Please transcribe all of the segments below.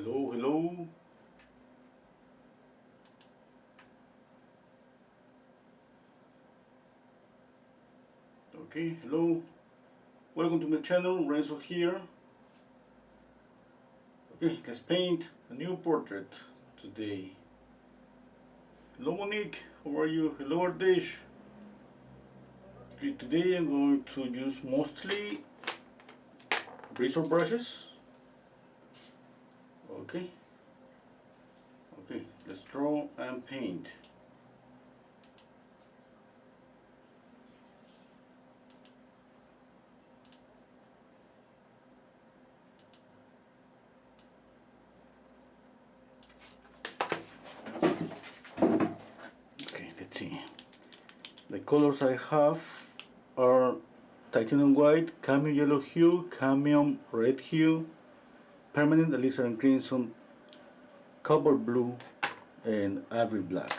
Hello, hello. Okay, hello. Welcome to my channel, Renzo here. Okay, let's paint a new portrait today. Hello Monique, how are you? Hello Ardesh. Okay, today I'm going to use mostly razor brushes. Okay. Okay, let's draw and paint. Okay, let's see. The colors I have are titanium white, cadmium yellow hue, cadmium red hue, permanent alizarin crimson, cobalt blue, and ivory black.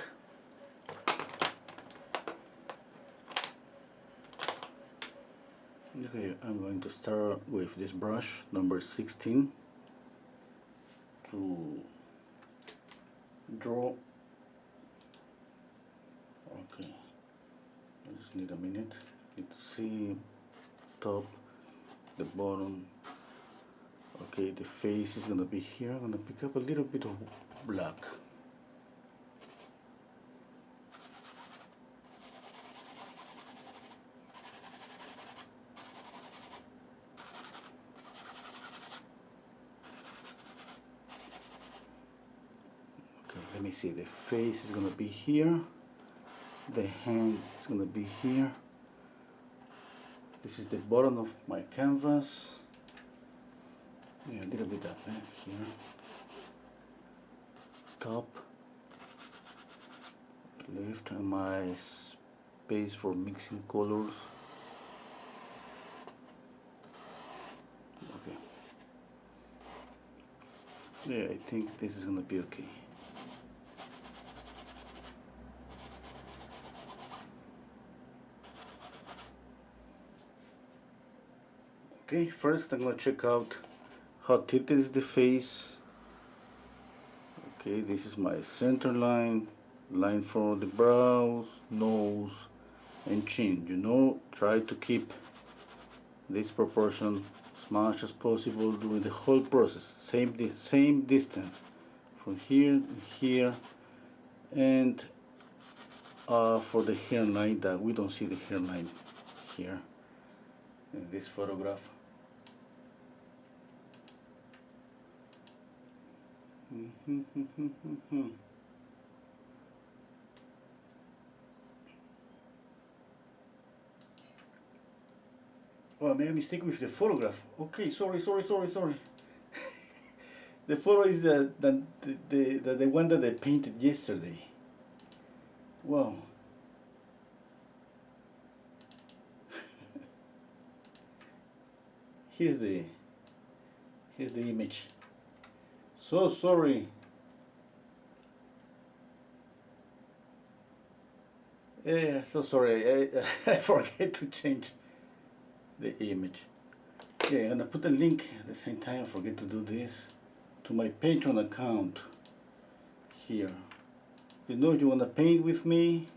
Okay, I'm going to start with this brush number 16 to draw. Okay, I just need a minute. Need to see top, the bottom. Okay, the face is gonna be here. I'm gonna pick up a little bit of black. Okay, let me see. The face is gonna be here. The hand is gonna be here. This is the bottom of my canvas. Yeah, a little bit of that here. Top, left, and my space for mixing colors. Okay. Yeah, I think this is gonna be okay. Okay, first I'm gonna check out how tilted is the face. Okay, this is my center line for the brows, nose, and chin. You know, try to keep this proportion as much as possible during the whole process. Same distance from here to here, and for the hairline, that we don't see the hairline here in this photograph. Oh, I made a mistake with the photograph. Okay, sorry. The photo is the one that I painted yesterday. Wow. Here's the image. So sorry. Yeah, so sorry. I forget to change the image. Yeah, I'm gonna put a link at the same time. I forget to do this to my Patreon account here. You know, if you wanna paint with me,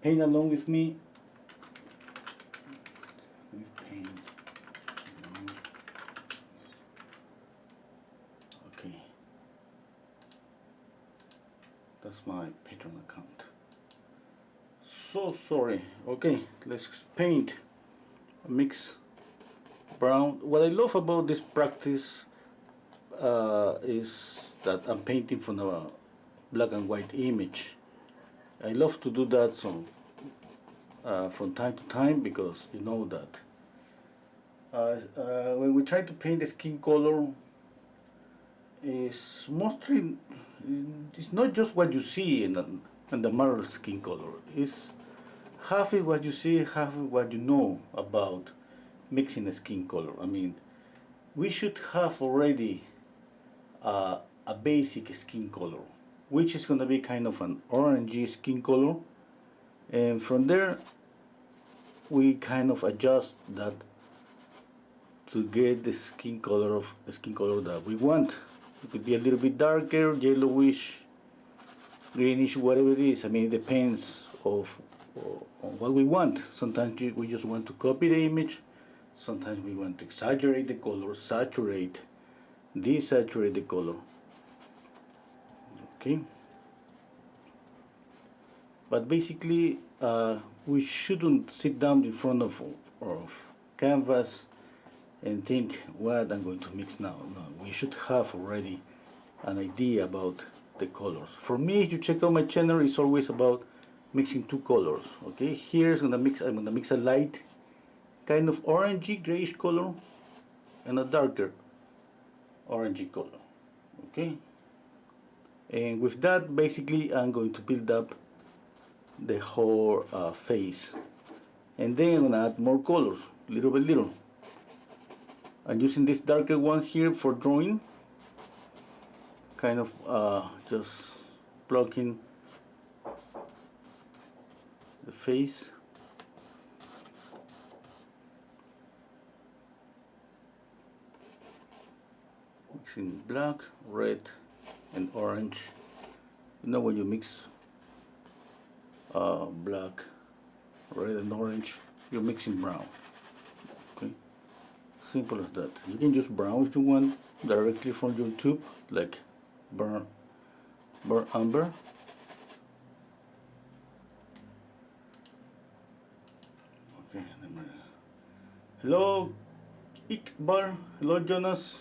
paint along with me. We paint. Okay, that's my Patreon account. So sorry. Okay, let's paint. Mix brown. What I love about this practice is that I'm painting from a black and white image. I love to do that from time to time, because you know that when we try to paint the skin color, is mostly, it's not just what you see in the model skin color. It's half is what you see, half is what you know about mixing a skin color. I mean, we should have already a basic skin color, which is going to be kind of an orangey skin color, and from there we kind of adjust that to get the skin color that we want. It could be a little bit darker, yellowish, greenish, whatever it is. I mean, it depends of on what we want. Sometimes we just want to copy the image. Sometimes we want to exaggerate the color, saturate, desaturate the color. Okay. But basically, we shouldn't sit down in front of canvas and think what I'm going to mix now. No, we should have already an idea about the colors. For me, if you check out my channel, it's always about mixing two colors. Okay, here's I'm gonna mix a light kind of orangey grayish color and a darker orangey color. Okay, and with that, basically, I'm going to build up the whole face, and then I'm gonna add more colors, little by little. I'm using this darker one here for drawing, kind of just blocking the face. Mixing black, red, and orange. You know when you mix black, red, and orange, you're mixing brown. Okay, simple as that. You can use brown if you want directly from your tube, like burn umber. Okay, hello Iqbal, hello Jonas,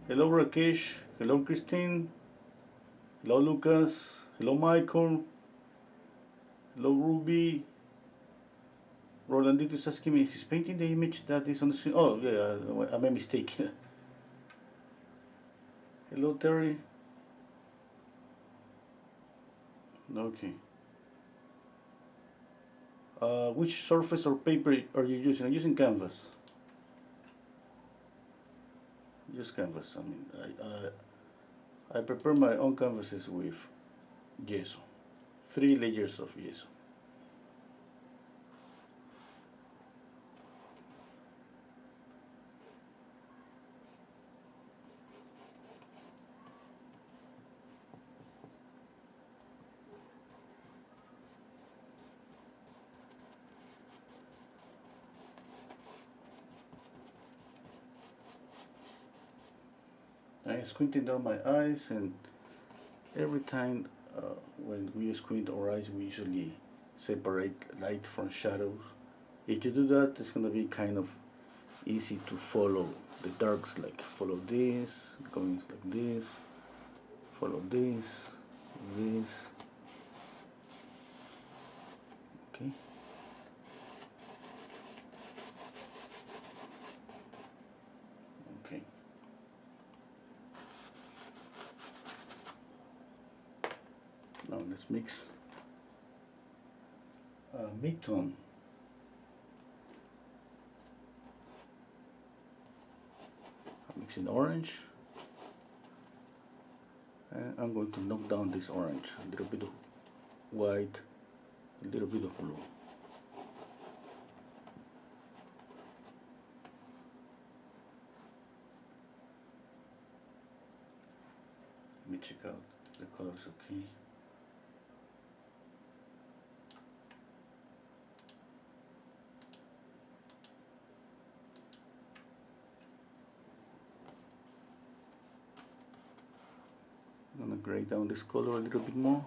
hello Rakesh, hello Christine, hello Lucas, hello Michael, hello Ruby. Rolandito is asking me, he's painting the image that is on the screen. Oh yeah, I made a mistake. Hello Terry. Okay. Which surface or paper are you using? I'm using canvas. Just canvas. I mean, I prepare my own canvases with gesso. 3 layers of gesso. I'm squinting down my eyes, and every time when we squint our eyes, we usually separate light from shadows. If you do that, it's going to be kind of easy to follow the darks, like follow this, going like this, follow this, this. Okay. Okay. Now let's mix mid-tone. I'm mixing orange, and I'm going to knock down this orange, a little bit of white, a little bit of blue. Let me check out the colors. Okay. I'm gonna gray down this color a little bit more.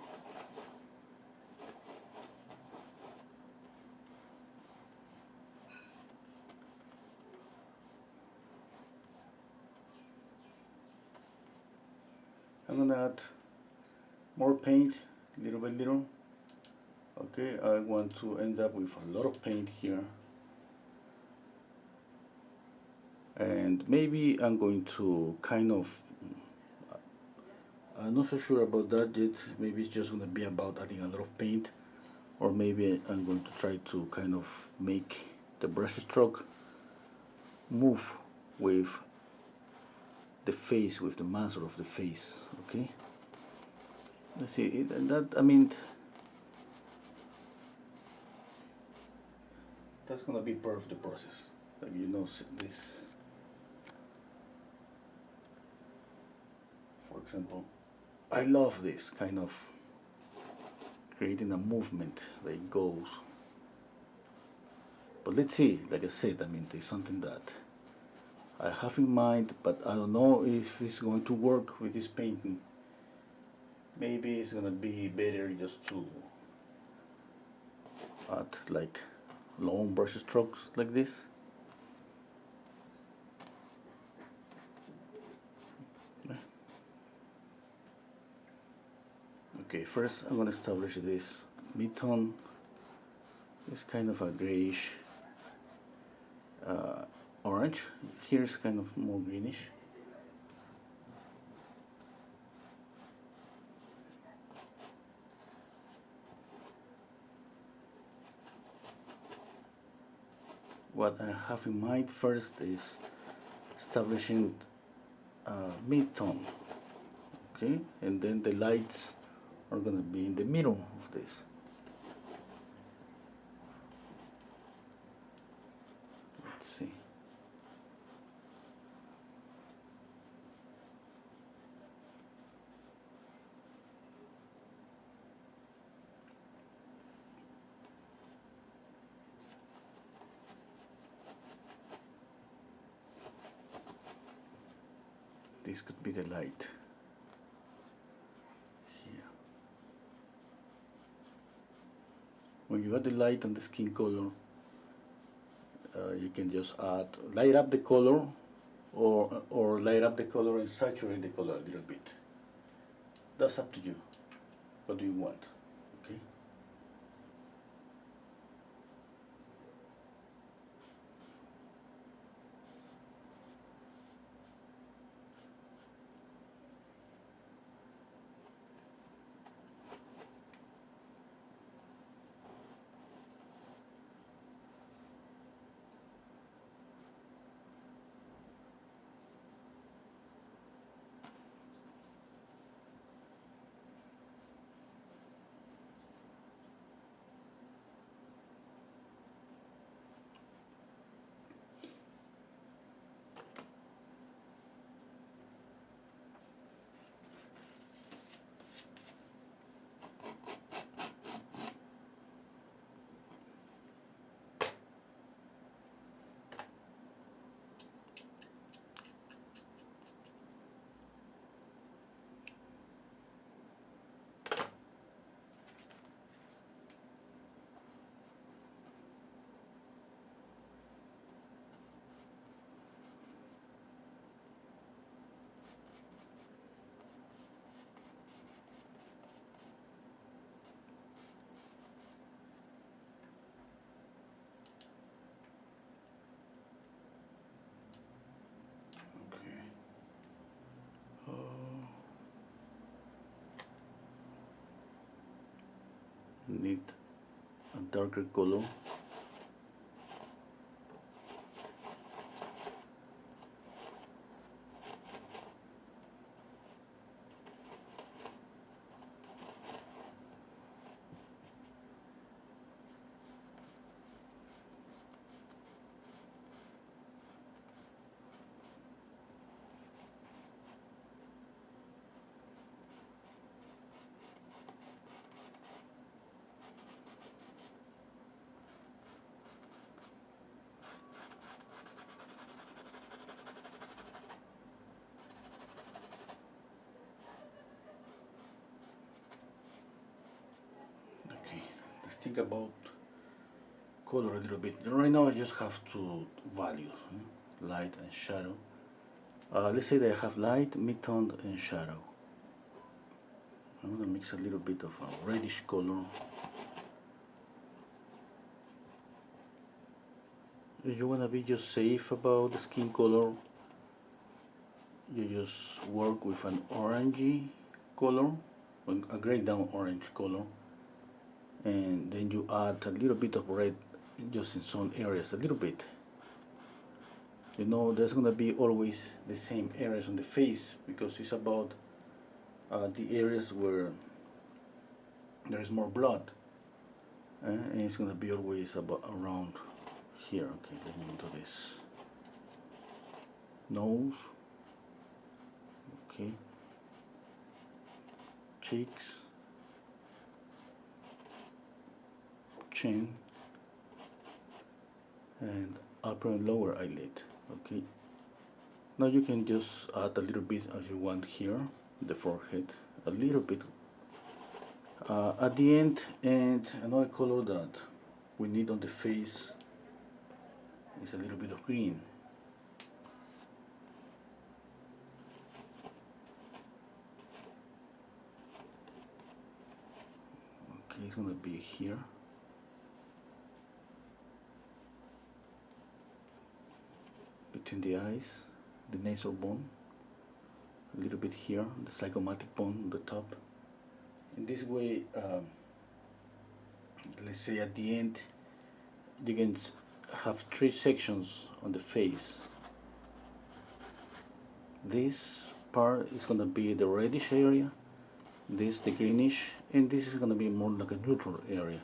I'm gonna add more paint, little by little. Okay, I want to end up with a lot of paint here. And maybe I'm going to kind of, I'm not so sure about that yet. Maybe it's just going to be about adding a lot of paint, or maybe I'm going to try to kind of make the brush stroke move with the face, with the muscle of the face. Okay, let's see it, that, I mean, that's going to be part of the process. Like, you know, this example, I love this kind of creating a movement that goes. But let's see, like I said, I mean, there's something that I have in mind, but I don't know if it's going to work with this painting. Maybe it's gonna be better just to add like long brush strokes like this. Okay, first I'm gonna establish this mid-tone. It's kind of a grayish orange. Here's kind of more greenish. What I have in mind first is establishing mid-tone, okay, and then the lights are gonna be in the middle of this. Let's see. This could be the light here. When you add the light on the skin color, you can just light up the color, or light up the color and saturate the color a little bit. That's up to you. What do you want? Okay. Need a darker color. Okay, let's think about color a little bit. Right now I just have two values, light and shadow. Let's say that I have light, mid-tone, and shadow. I'm gonna mix a little bit of a reddish color. If you wanna be just safe about the skin color, you just work with an orangey color, a grayed down orange color, and then you add a little bit of red just in some areas, a little bit. You know, there's gonna be always the same areas on the face because it's about the areas where there is more blood, and it's gonna be always about around here. Okay, let me do this. Nose. Okay, cheeks, chin, and upper and lower eyelid. Okay, now you can just add a little bit as you want here, the forehead, a little bit at the end. And another color that we need on the face is a little bit of green. Okay, it's gonna be here. Between the eyes, the nasal bone, a little bit here, the zygomatic bone on the top. In this way, let's say at the end, you can have three sections on the face. This part is going to be the reddish area, this the greenish, and this is going to be more like a neutral area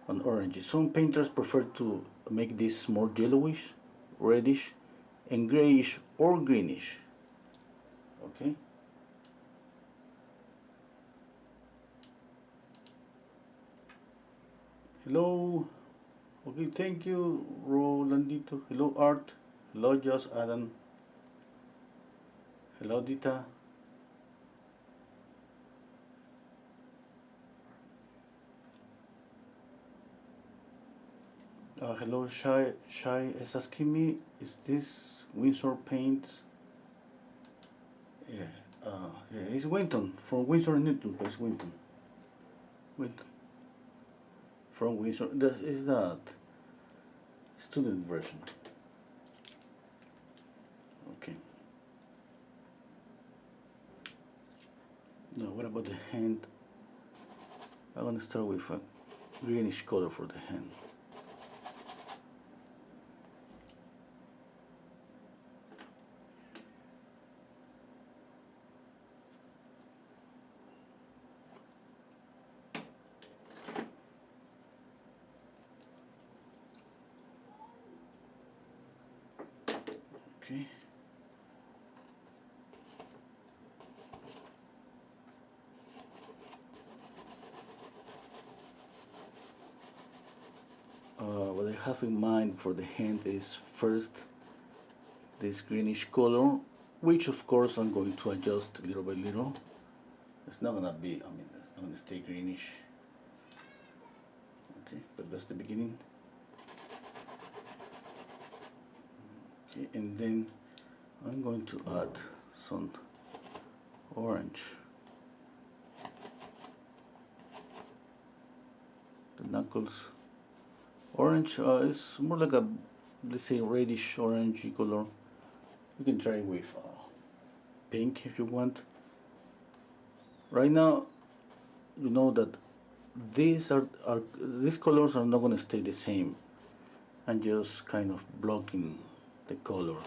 on orange. Some painters prefer to make this more yellowish, reddish, and grayish or greenish. Okay. Hello. Okay, thank you, Rolandito. Hello, Art. Hello, Josh Adam. Hello, Dita. Hello, Shai. Shai is asking me, is this Windsor paint? Yeah, yeah, it's Winton from Windsor Newton, but it's Winton. Winton. From Windsor. This is that student version. Okay. Now, what about the hand? I'm gonna start with a greenish color for the hand. Okay. What I have in mind for the hand is first this greenish color, which of course I'm going to adjust little by little. It's not gonna be, I mean, it's not gonna stay greenish. Okay, but that's the beginning. Okay, and then I'm going to add some orange. The knuckles. Orange is more like a, let's say, reddish orangey color. You can try with pink if you want. Right now, you know that these colors are not going to stay the same. I'm just kind of blocking the colors.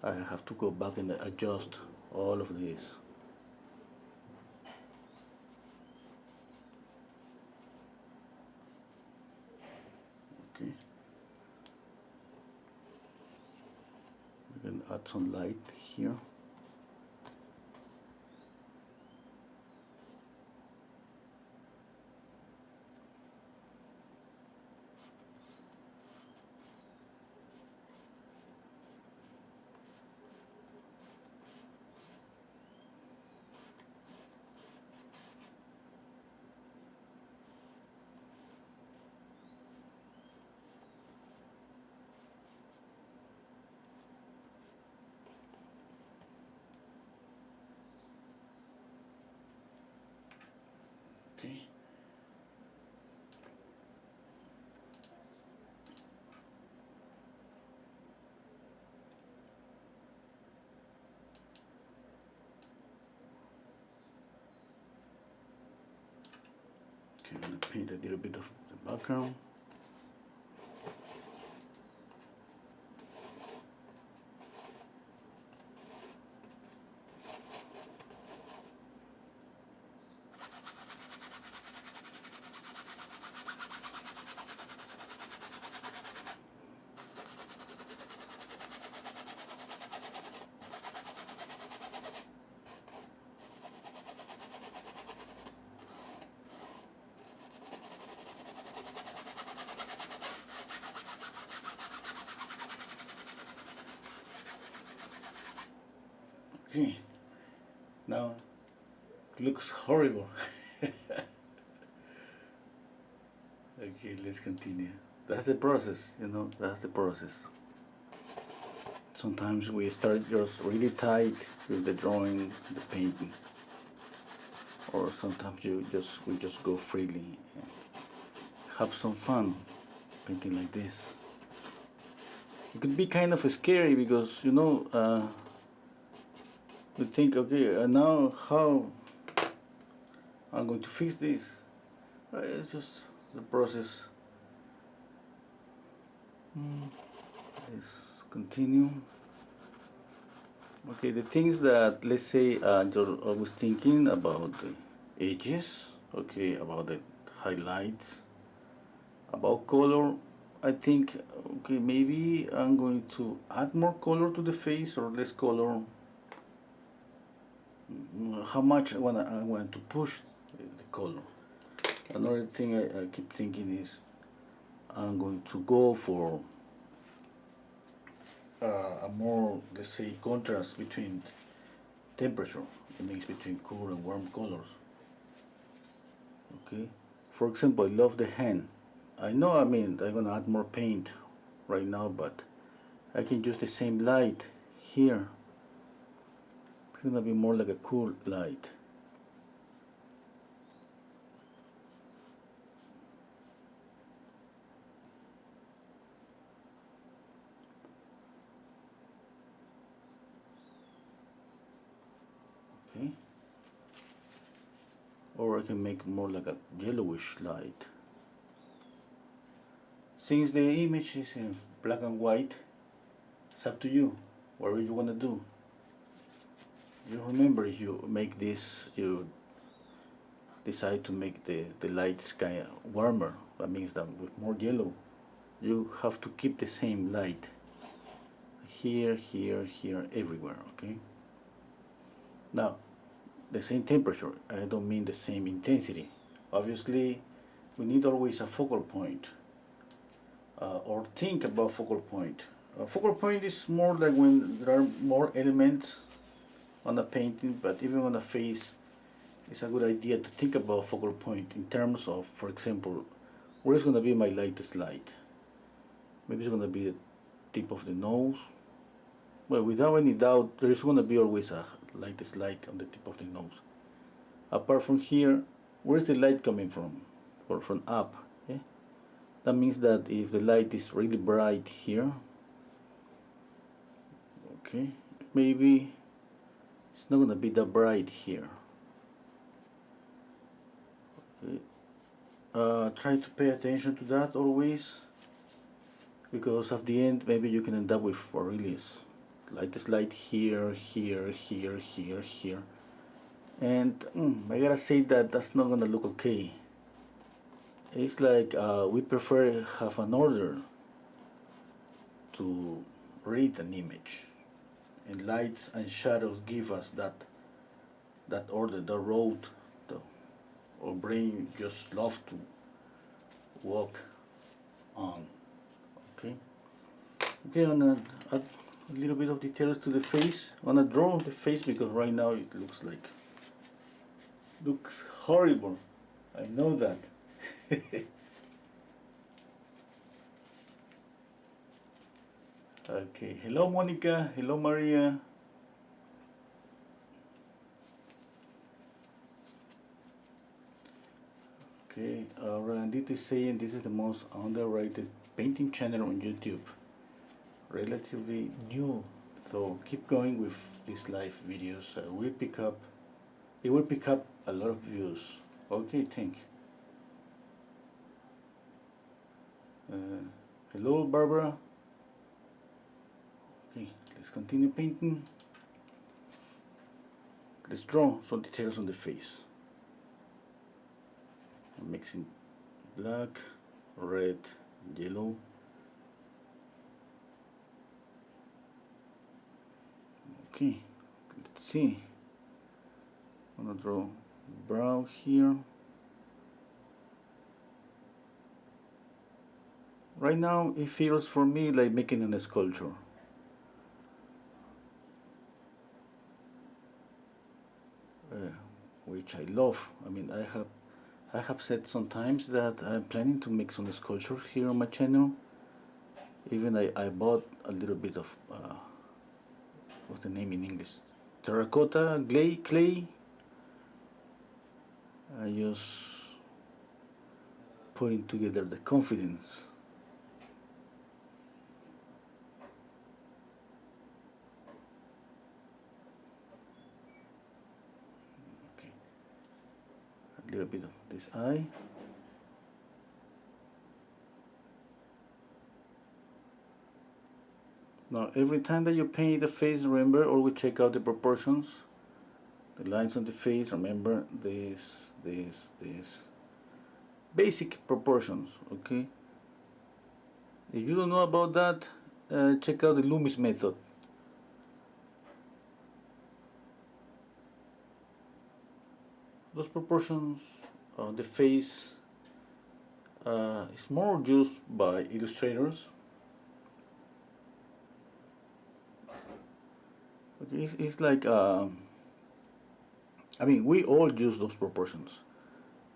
I have to go back and adjust all of these. Okay. We can add some light here. Okay. Okay, I'm gonna paint a little bit of the background. Okay, now it looks horrible. Okay, let's continue. That's the process, you know, that's the process. Sometimes we start just really tight with the drawing, the painting, or sometimes we just go freely and have some fun painting like this. It could be kind of scary because you know we think, okay, now how I'm going to fix this. It's just the process. Let's continue. Okay, the things that, let's say, you're always thinking about the edges, okay, about the highlights, about color. I think, okay, maybe I'm going to add more color to the face or less color. How much I want to push the color. Another thing I keep thinking is I'm going to go for a more, let's say, contrast between temperature, the mix between cool and warm colors. Okay, for example, I love the hand. I know, I mean, I'm gonna add more paint right now, but I can use the same light here. It's gonna be more like a cool light. Okay, or I can make more like a yellowish light. Since the image is in black and white, it's up to you, whatever you want to do. You remember, if you make this, you decide to make the lights kind of warmer, that means that with more yellow, you have to keep the same light here, here, here, everywhere, okay? Now, the same temperature, I don't mean the same intensity. Obviously, we need always a focal point, or think about focal point. A focal point is more like when there are more elements on a painting, but even on a face, it's a good idea to think about focal point in terms of, for example, where is going to be my lightest light? Maybe it's going to be the tip of the nose. Well, without any doubt, there is going to be always a lightest light on the tip of the nose. Apart from here, where is the light coming from? Or from up? Yeah? That means that if the light is really bright here, okay, maybe it's not going to be that bright here. Okay. Try to pay attention to that always, because at the end maybe you can end up with a really lightest light here, here, here, here, here, and I gotta say that that's not gonna look okay. It's like we prefer have an order to read an image, and lights and shadows give us that order, the road. Our brain just loves to walk on. Okay. Okay, I'm gonna add a little bit of details to the face. I'm gonna draw the face because right now it looks horrible. I know that. Okay. Hello, Monica. Hello, Maria. Okay. Rolandito is saying this is the most underrated painting channel on YouTube. Relatively new, so keep going with these live videos. It will pick up a lot of views. Okay, thank you. Hello, Barbara. Okay, let's continue painting. Let's draw some details on the face. I'm mixing black, red, yellow. Okay, let's see. I'm gonna draw brow here. Right now it feels for me like making a sculpture. which I love. I mean, I have said sometimes that I'm planning to make some sculptures here on my channel. Even I bought a little bit of what's the name in English? Terracotta clay. I just putting together the confidence. Okay, a little bit of this eye. Now, every time that you paint the face, remember, always check out the proportions, the lines on the face. Remember this. Basic proportions, okay? If you don't know about that, check out the Loomis method. Those proportions on the face is more used by illustrators. Okay, it's like, I mean, we all use those proportions.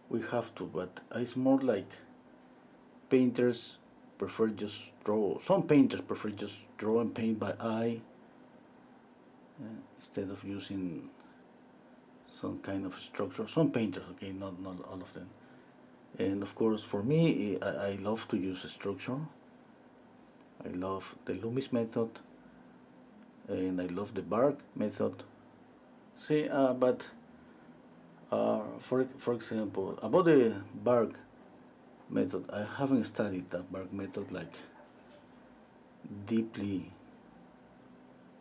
We have to, but it's more like painters prefer just draw. Some painters prefer just draw and paint by eye instead of using some kind of structure. Some painters, okay, not all of them. And of course, for me, I love to use a structure. I love the Loomis method, and I love the bark method. See, but for example, about the bark method, I haven't studied that bark method like deeply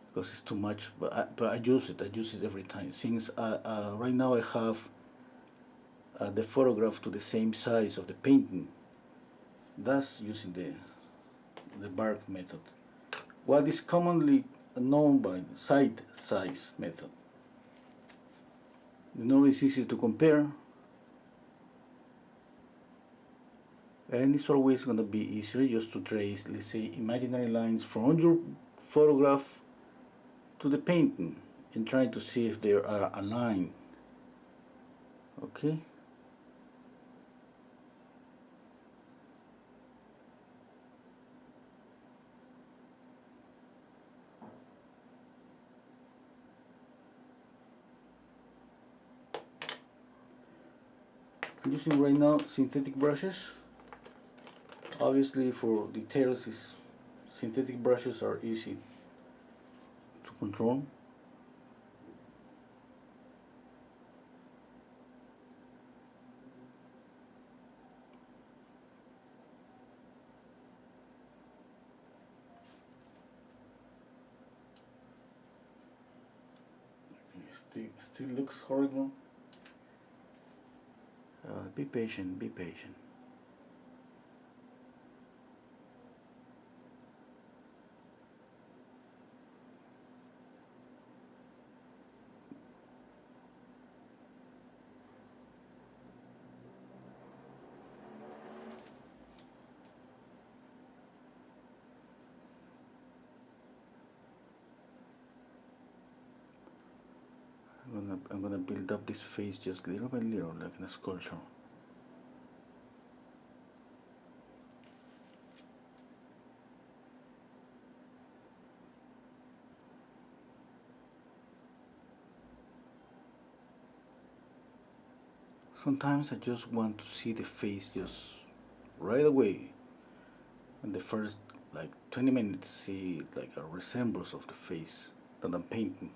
because it's too much. But I use it. I use it every time. Since right now I have the photograph to the same size of the painting. That's using the bark method. What is commonly known by the side size method. You know, it's easy to compare, and it's always going to be easier just to trace, let's say, imaginary lines from your photograph to the painting and try to see if they are aligned. Okay. I'm using right now synthetic brushes. Obviously, for details, synthetic brushes are easy to control. Still looks horrible. Be patient, be patient. I'm gonna build up this face just little by little, like in a sculpture. Sometimes I just want to see the face just right away. In the first like 20 minutes, see like a resemblance of the face that I'm painting.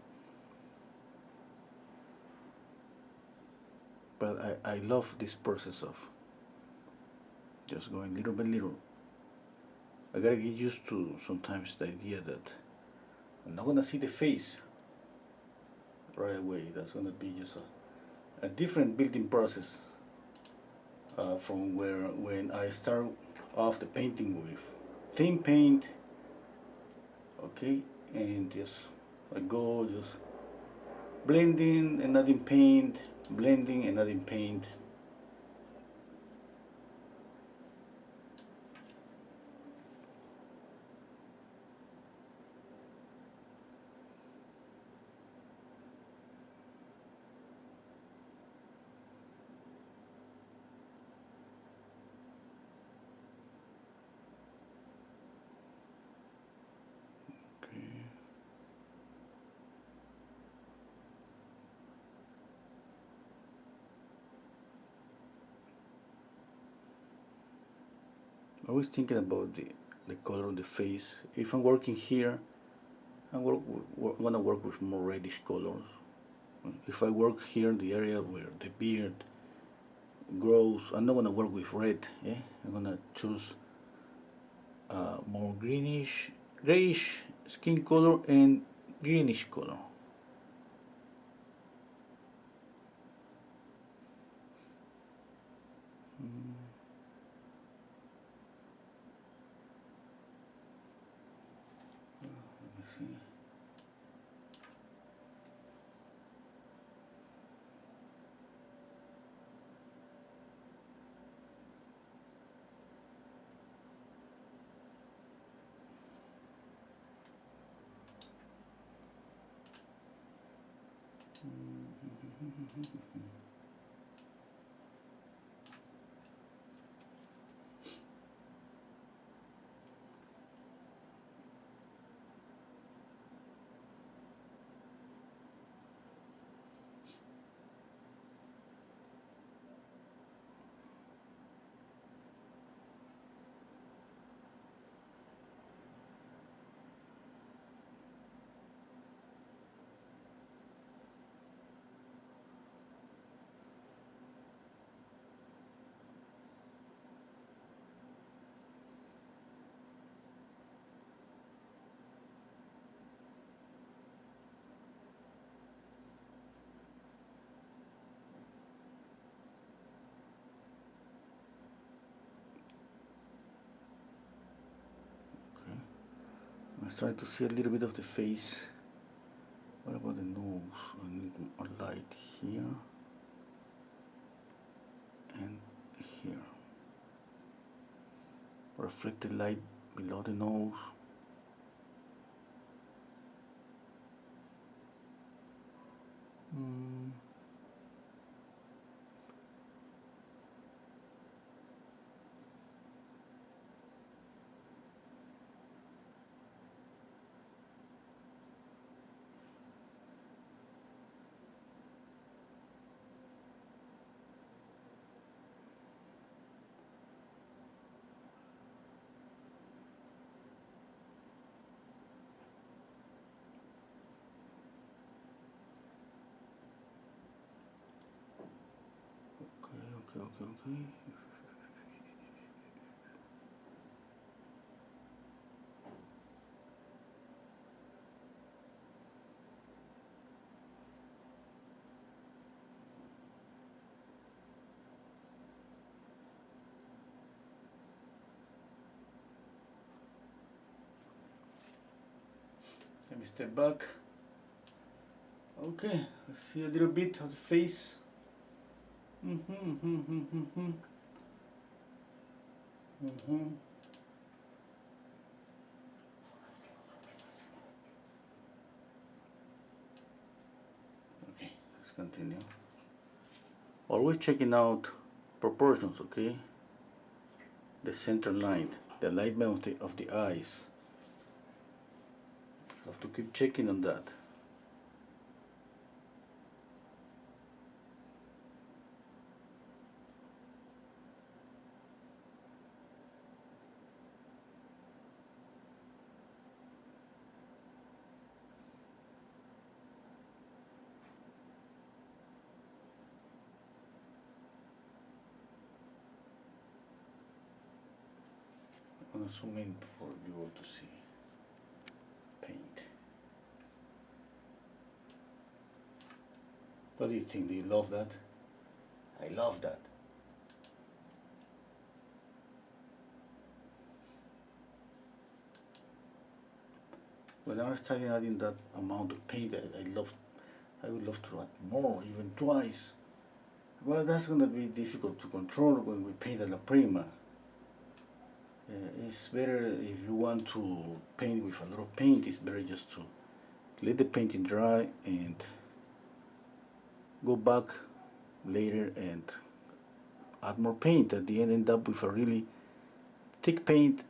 But I love this process of just going little by little. I gotta get used to sometimes the idea that I'm not gonna see the face right away. That's gonna be just a different building process from where when I start off the painting with thin paint, okay, and just I go just blending and adding paint, blending and adding paint. was thinking about the color on the face. If I'm working here, I'm gonna work with more reddish colors. If I work here in the area where the beard grows, I'm not gonna work with red. Yeah, I'm gonna choose more greenish, grayish skin color and greenish color. Let me see. Okay. Let's try to see a little bit of the face. What about the nose? I need more light here and here. Reflected light below the nose. Mm. Okay. Let me step back. Okay, let's see a little bit of the face. Okay, let's continue. Always checking out proportions, okay? The center line, the alignment of the eyes. You have to keep checking on that. I'm gonna zoom in for you all to see. Paint. What do you think? Do you love that? I love that. When I started adding that amount of paint, I would love to add more, even twice. Well, that's gonna be difficult to control when we paint at la prima. It's better if you want to paint with a lot of paint, it's better just to let the painting dry and go back later and add more paint. At the end up with a really thick paint,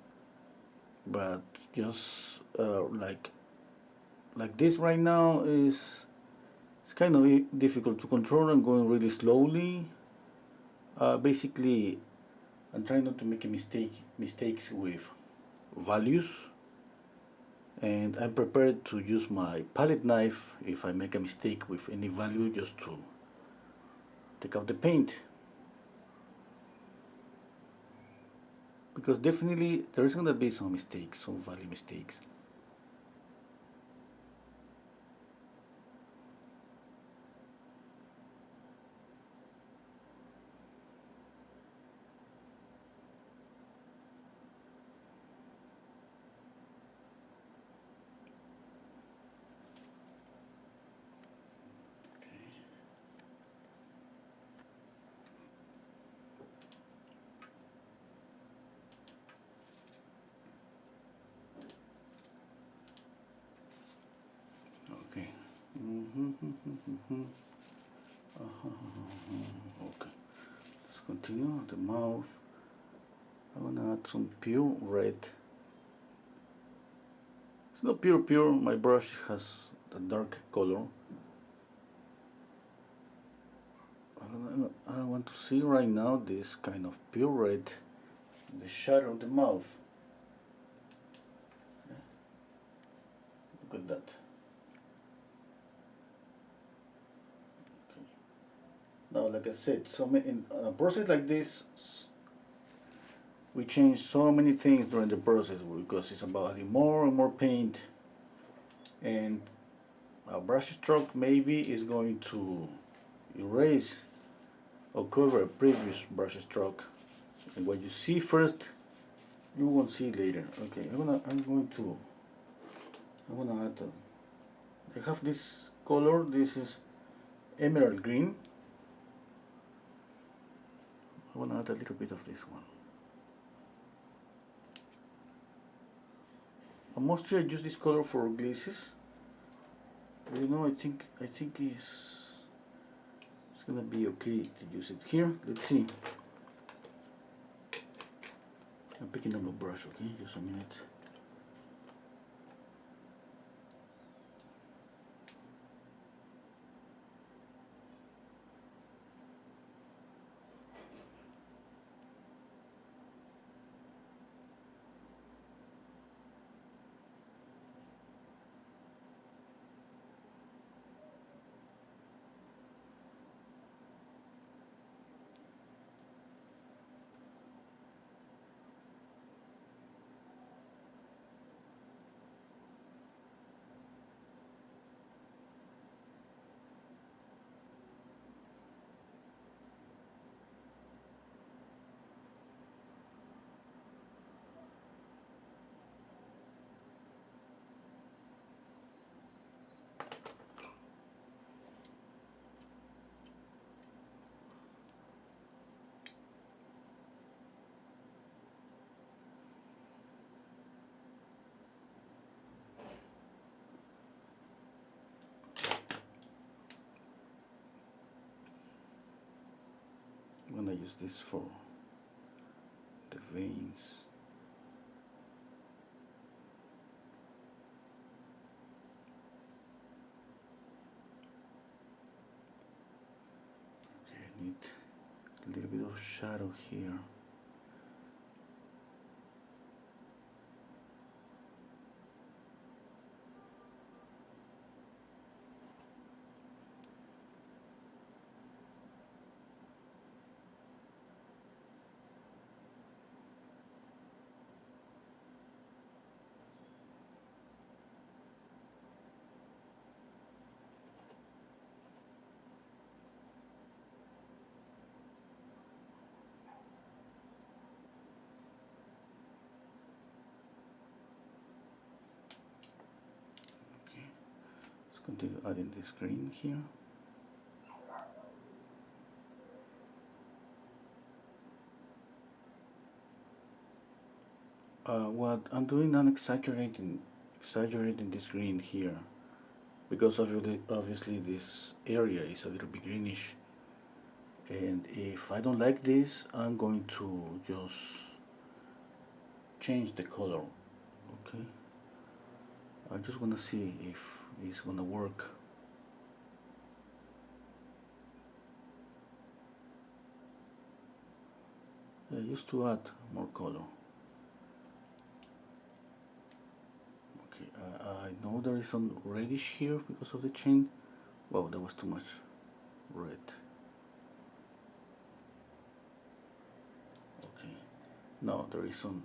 but just like this right now is it's kind of difficult to control and going really slowly. Basically I'm trying not to make a mistakes with values, and I'm prepared to use my palette knife if I make a mistake with any value, just to take out the paint, because definitely there's gonna be some mistakes, some value mistakes. Okay. Okay. Let's continue. The mouth. I'm gonna add some pure red. It's not pure. My brush has a dark color. I want to see right now this kind of pure red, the shadow of the mouth. Look at that. Okay. Now, like I said, in a process like this, we change so many things during the process, because it's about adding more and more paint, and a brush stroke maybe is going to erase or cover a previous brush stroke, and what you see first you won't see later. Okay, I'm gonna add I have this color. This is emerald green. I want to add a little bit of this one. Mostly I use this color for glazes. But you know, I think it's gonna be okay to use it here. Let's see. I'm picking up a brush, okay? Just a minute. I'm gonna use this for the veins. Okay, I need a little bit of shadow here. Let's continue adding this green here. What I'm doing, I'm exaggerating this green here, because obviously this area is a little bit greenish, and if I don't like this, I'm going to just change the color. Okay, I just want to see if it's gonna work. used to add more color. Okay, I know there is some reddish here because of the chain. Wow, that was too much red. Okay, now there is some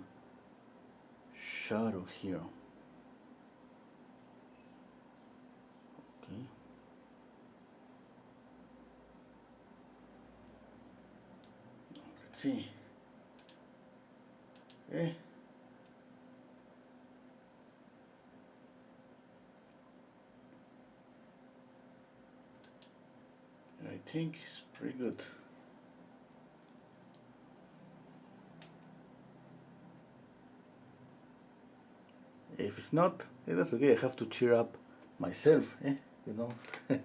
shadow here. Okay. Let's see. Eh. I think it's pretty good. If it's not, that's okay. I have to cheer up myself, you know. Let's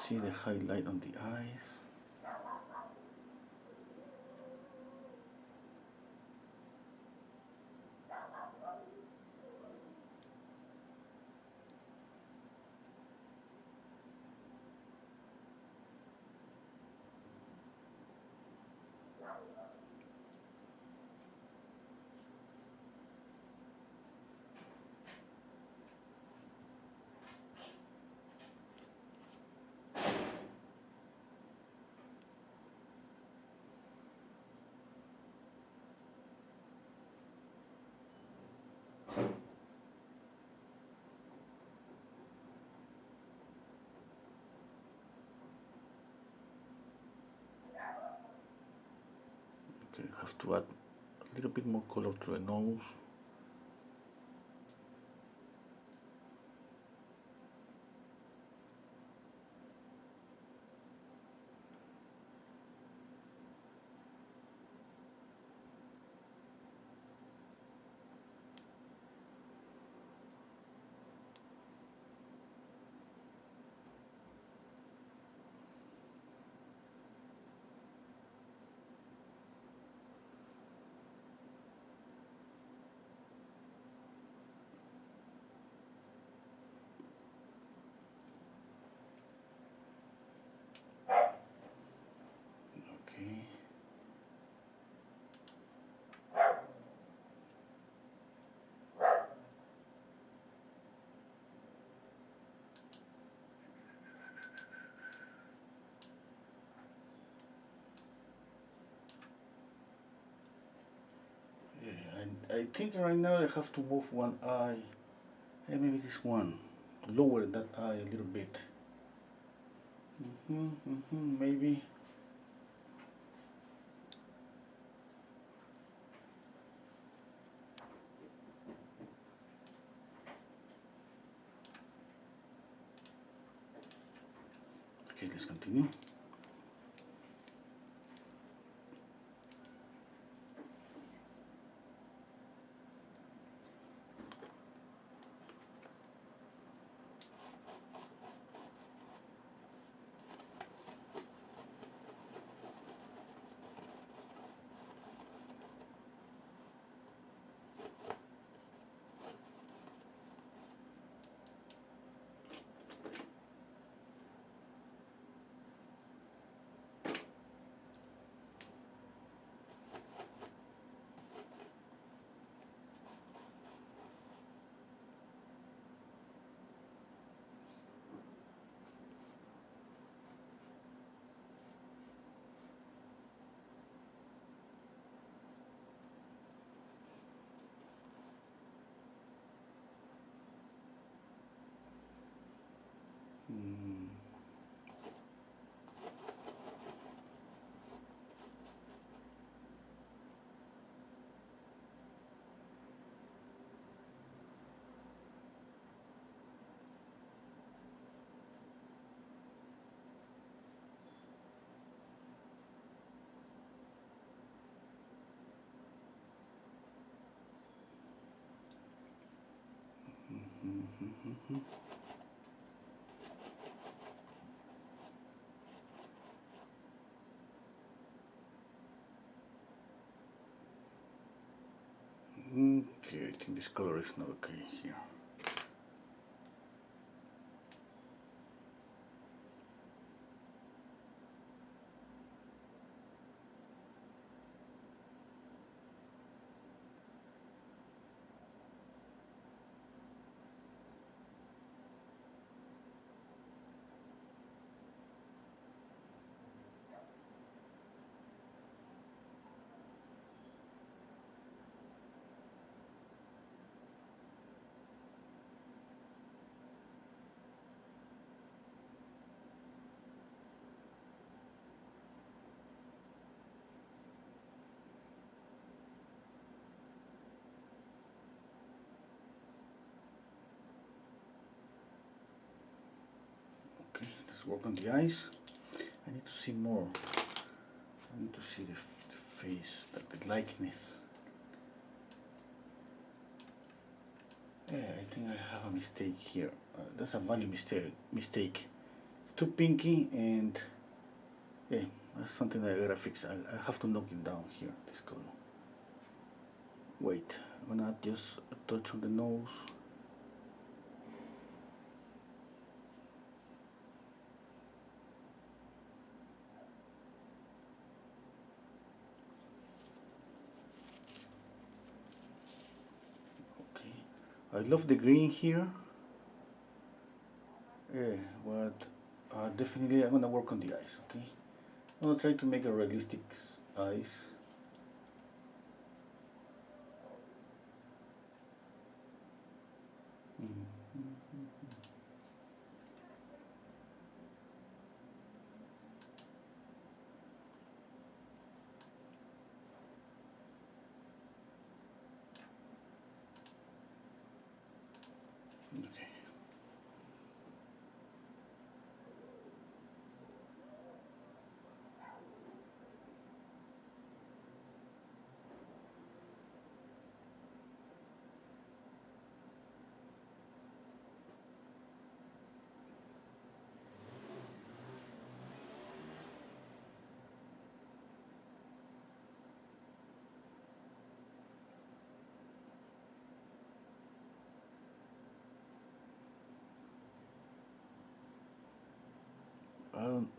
see the highlight on the eyes. Okay, I have to add a little bit more color to the nose. Okay. Yeah, and I think right now I have to move one eye. Maybe this one. Lower that eye a little bit. Maybe. Okay, let's continue. Mm. Okay, I think this color is not okay here. let's work on the eyes. I need to see more. I need to see the face, the likeness. Yeah, I think I have a mistake here. That's a value mistake. It's too pinky, and yeah, that's something that I gotta fix. I have to knock it down here, this color. Wait, I'm gonna add just a touch on the nose. Okay, I love the green here. Yeah, but definitely I'm gonna work on the eyes, okay? I'm gonna try to make a realistic eyes. Okay.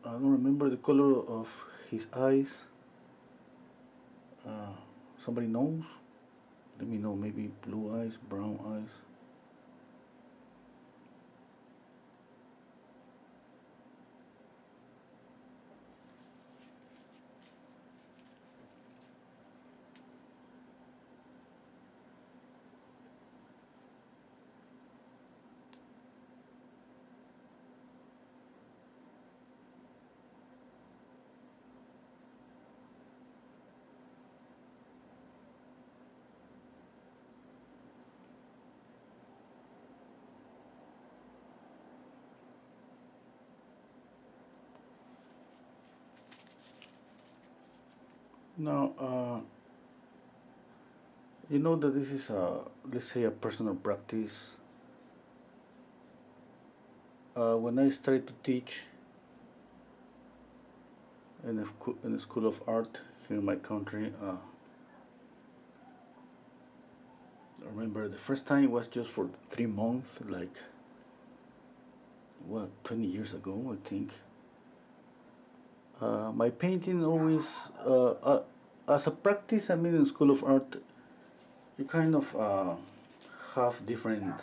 I don't remember the color of his eyes. Uh, Somebody knows? Let me know. Maybe blue eyes, brown eyes. Now, you know that this is a, let's say, a personal practice. When I started to teach in a school of art here in my country, I remember the first time it was just for 3 months, like, what, 20 years ago, I think. My painting always, as a practice, I mean, in school of art, you kind of have different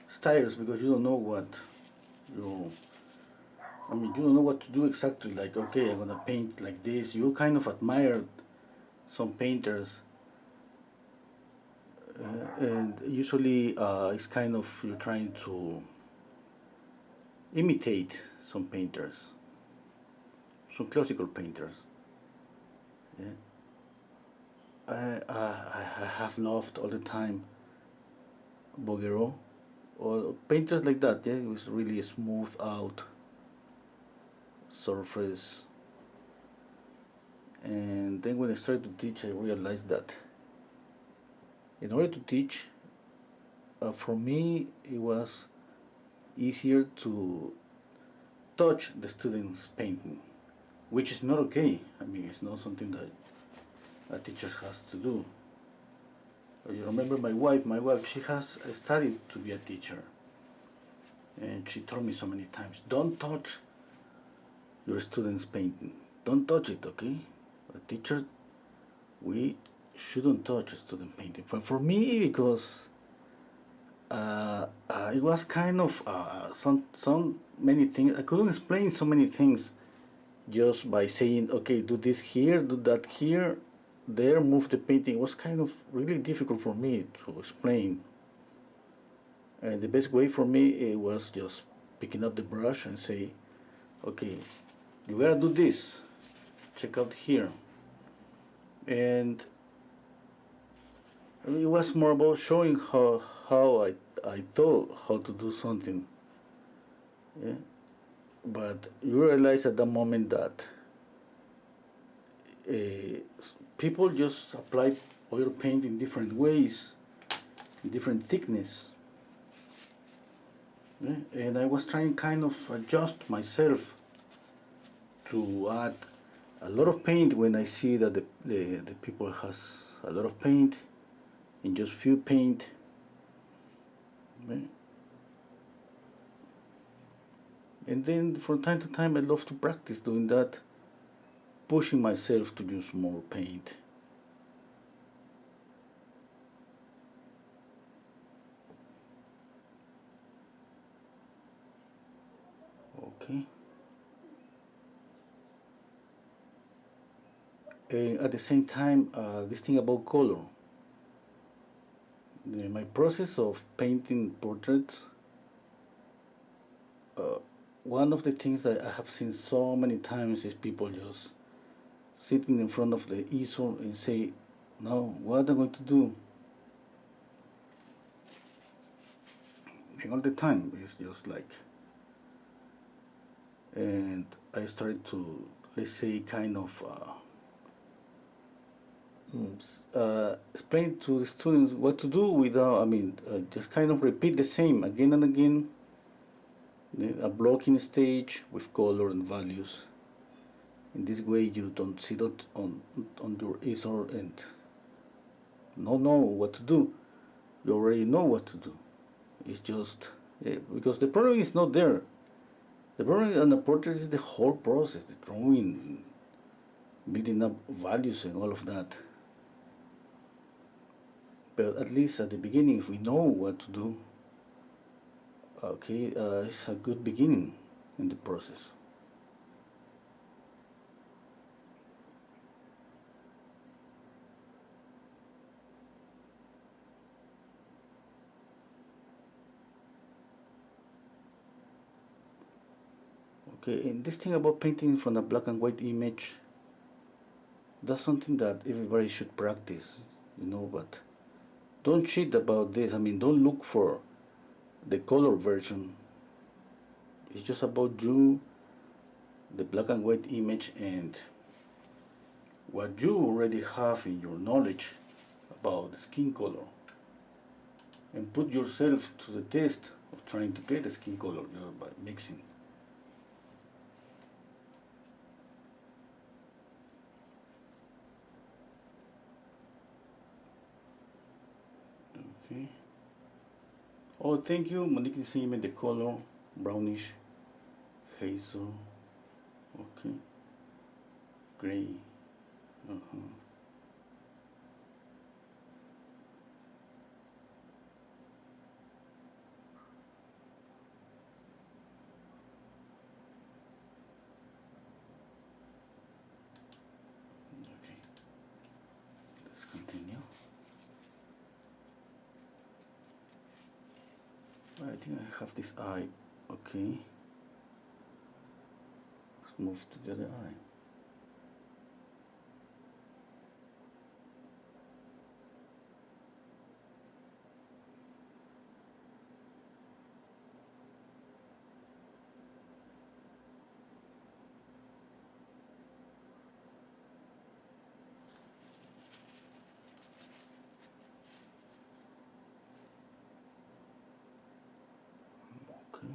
styles because you don't know what you, I mean, you don't know what to do exactly. Like, okay, I'm gonna paint like this. You kind of admire some painters, and usually it's kind of you're trying to imitate some painters, some classical painters. Yeah. I have loved all the time Bouguereau or painters like that. Yeah, it was really a smooth out surface. And then when I started to teach, I realized that in order to teach, for me, it was easier to touch the student's painting, which is not okay. I mean, it's not something that a teacher has to do. You remember my wife? My wife, she has studied to be a teacher, and she told me so many times, "Don't touch your student's painting. Don't touch it, okay? A teacher, we shouldn't touch a student painting." For me, because it was kind of some many things. I couldn't explain so many things just by saying, okay, do this here, do that here, there, move the painting. It was kind of really difficult for me to explain. And the best way for me it was just picking up the brush and say, okay, you gotta do this. Check out here. And it was more about showing how I thought how to do something. Yeah. But you realize at that moment that uh, people just apply oil paint in different ways, different thickness. And I was trying kind of adjust myself to add a lot of paint when I see that the people has a lot of paint in just few paint. And then from time to time I love to practice doing that, pushing myself to use more paint. Okay. And at the same time, this thing about color. My process of painting portraits, uh, one of the things that I have seen so many times is people just sitting in front of the easel and say, "No, what am I going to do?" And all the time it's just like, and I started to, let's say, kind of explain to the students what to do without, just kind of repeat the same again and again, a blocking stage with color and values. In this way, you don't sit on your easel and not know what to do. You already know what to do. It's just because the problem is not there. The problem on the portrait is the whole process, the drawing, building up values, and all of that. But at least at the beginning, if we know what to do, okay, it's a good beginning in the process. Okay, and this thing about painting from a black and white image, that's something that everybody should practice, but don't cheat about this. Don't look for the color version. It's just about you, the black and white image, and what you already have in your knowledge about the skin color. And put yourself to the test of trying to get the skin color just by mixing. Okay. Oh, thank you. Monique is saying the color brownish, hazel. Okay. Gray. Uh-huh. Okay. Let's continue. I think I have this eye. Okay. Let's move to the other eye. Okay.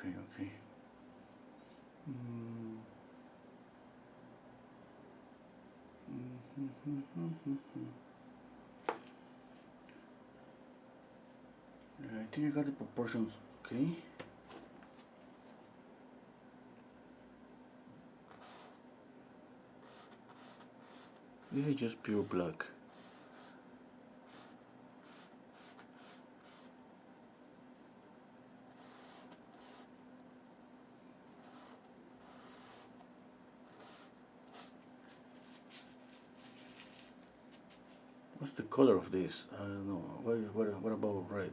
okay. Mm. I think I got the proportions, okay. This is just pure black. What's the color of this? I don't know. What about red?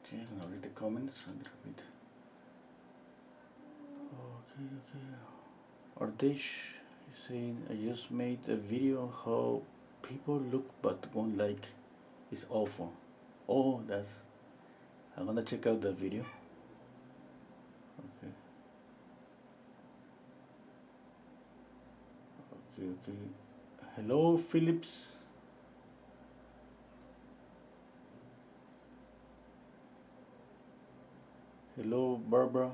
Okay, I'll read the comments a little bit. Okay. Ardesh is saying, I just made a video how people look but won't like. It's awful. Oh, I'm gonna check out that video. Okay. Okay. Hello, Phillips. Hello, Barbara.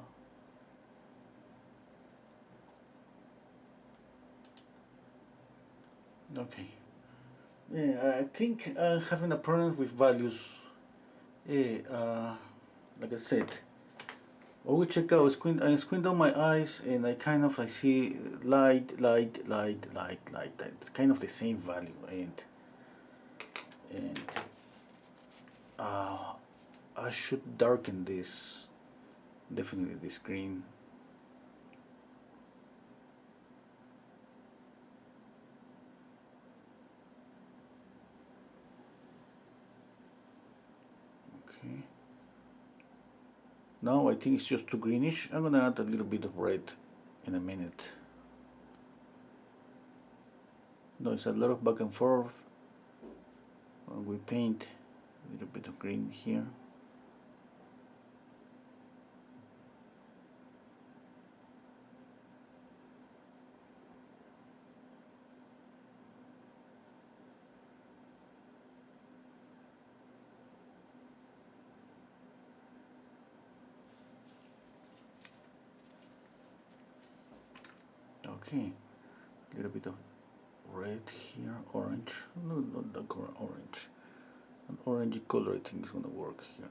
Okay. Yeah, I think having a problem with values. Yeah, like I said, always check out. I squint down my eyes, and I see light. It's kind of the same value, and uh, I should darken this. Definitely this green. Okay. Now I think it's just too greenish. I'm gonna add a little bit of red in a minute. No, it's a lot of back and forth. We paint a little bit of green here. Okay, a little bit of red here, orange. No, not the orange. An orangey color I think is gonna work here.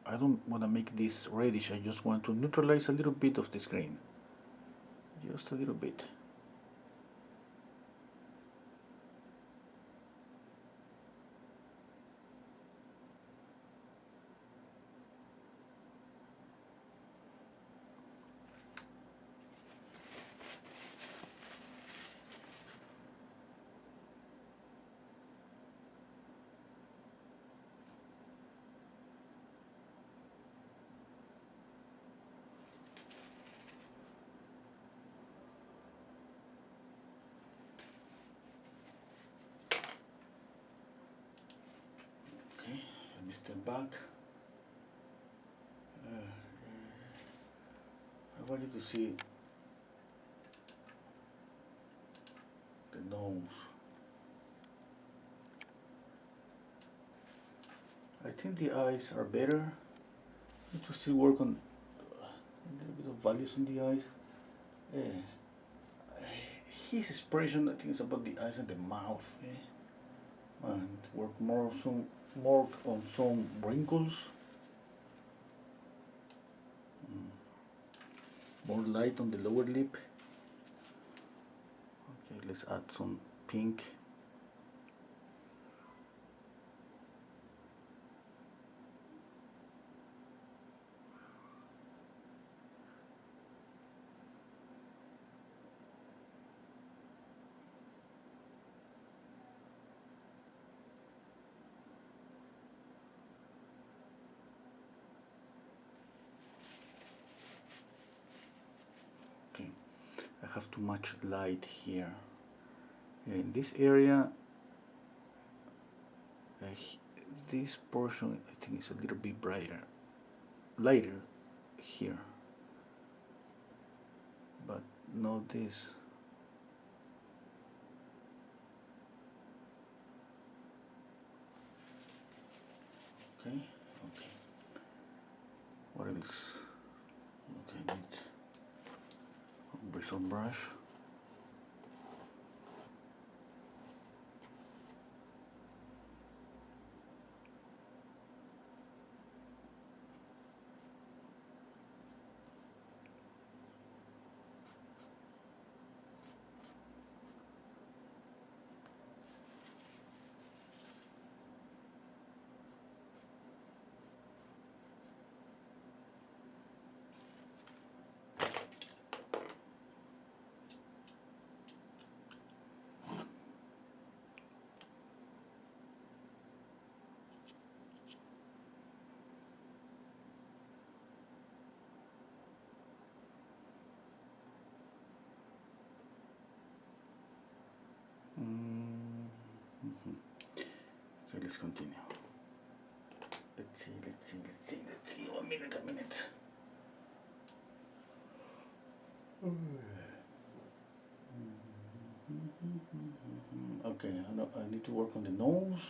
I don't want to make this reddish. I just want to neutralize a little bit of this green. Just a little bit. Okay, let me step back. I want you to see the nose. I think the eyes are better. Need to still work on a little bit of values on the eyes. His expression, I think, is about the eyes and the mouth. And work more on some wrinkles. More light on the lower lip. Okay, let's add some pink. Okay, I have too much light here. In this area, this portion I think is a little bit lighter here, but not this. Okay, okay. What else? Okay, I need a bristle brush. Okay, let's continue. Let's see. 1 minute. Okay, I need to work on the nose.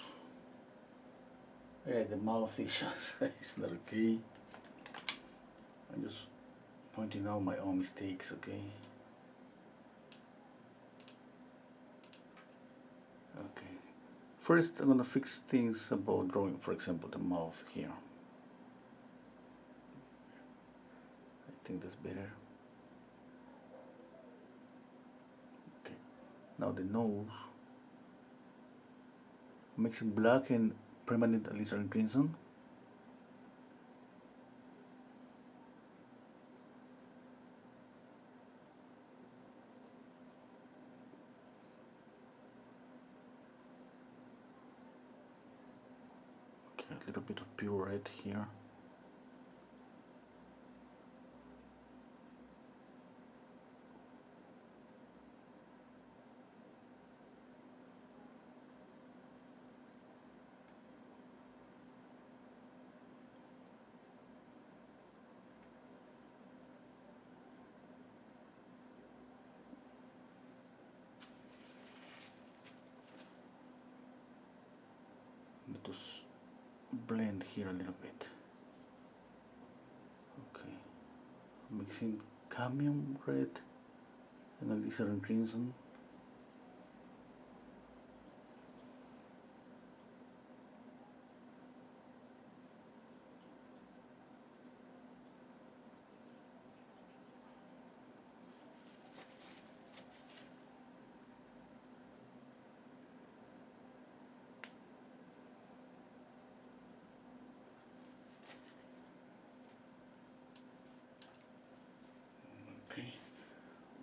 Yeah, the mouth is just, it's not okay. I'm just pointing out my own mistakes, okay? Okay. First, I'm gonna fix things about drawing, for example, the mouth here. I think that's better. Okay. Now the nose. Mixing black and permanent alizarin crimson. Okay, a little bit of pure red here. Need to blend here a little bit. Okay, mixing cadmium red and alizarin crimson.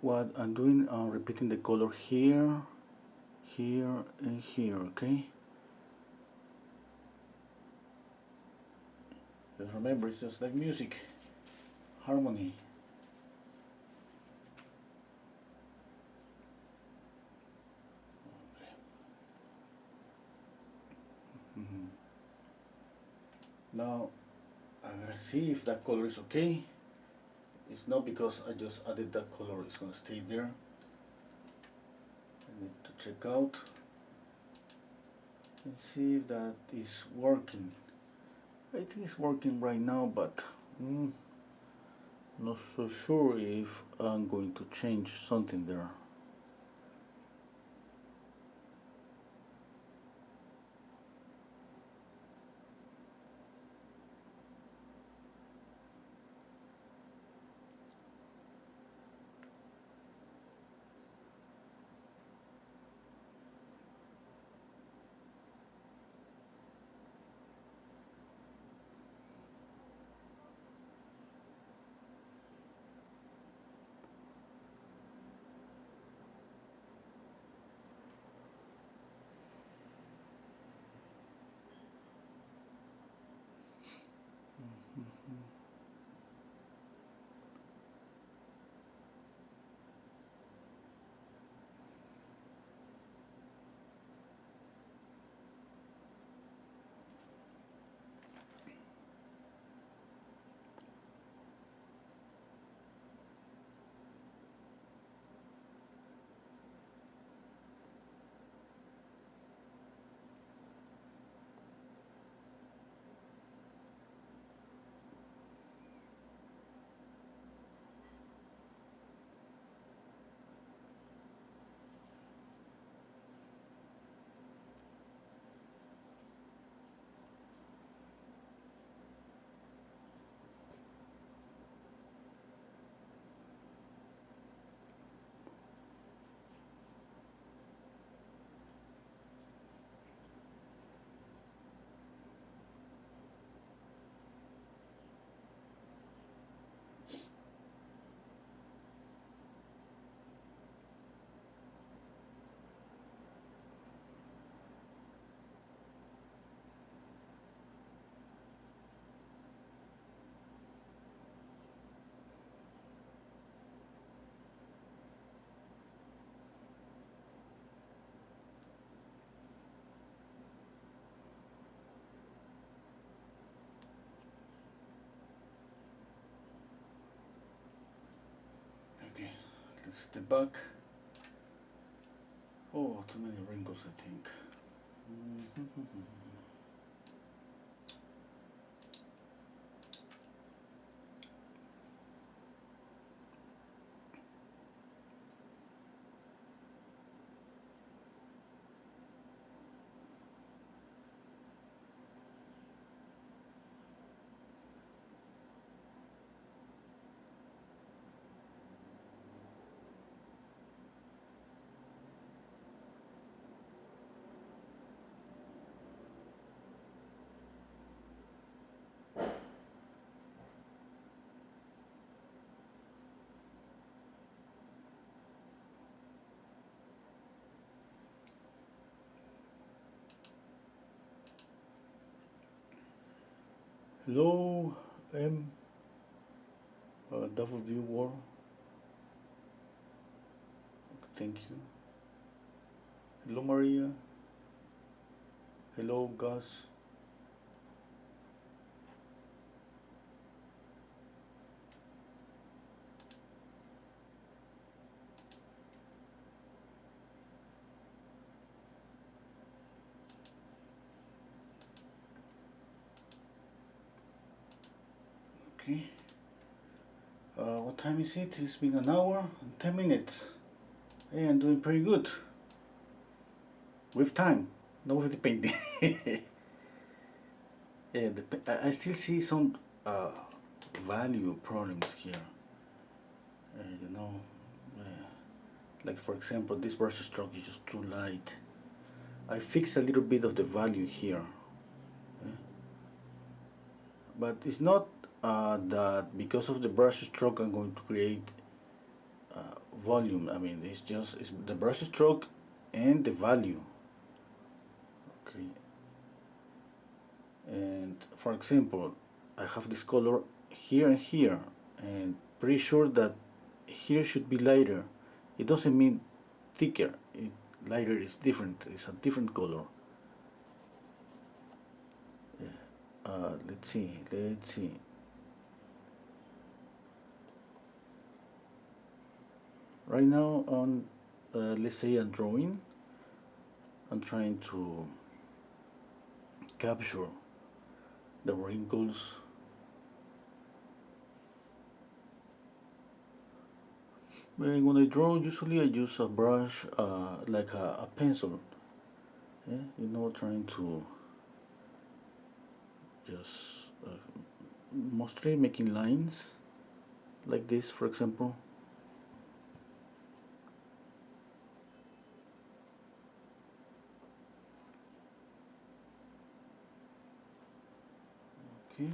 What I'm doing, repeating the color here, here, and here, okay? Just remember, it's just like music, harmony. Okay. Now, I'm gonna see if that color is okay. It's not because I just added that color, it's gonna stay there. I need to check out and see if that is working. I think it's working right now, but not so sure if I'm going to change something there. Okay, let's step back. Oh, too many wrinkles, I think. Hello, W War. Thank you. Hello, Maria. Hello, Gus. Okay. What time is it? It's been an hour and 10 minutes. Hey, I'm doing pretty good. With time, not with the painting. Yeah, I still see some uh, value problems here. You know, uh, like for example, this brush stroke is just too light. I fix a little bit of the value here, but it's not that because of the brush stroke I'm going to create volume. I mean, it's the brush stroke and the value. Okay, and for example, I have this color here and here, and pretty sure that here should be lighter. It doesn't mean thicker. Lighter is different. It's a different color. Let's see. Let's see. Right now on, let's say a drawing, I'm trying to capture the wrinkles. And when I draw, usually I use a brush, like a pencil. Yeah, you know, trying to just mostly making lines like this, for example. Okay.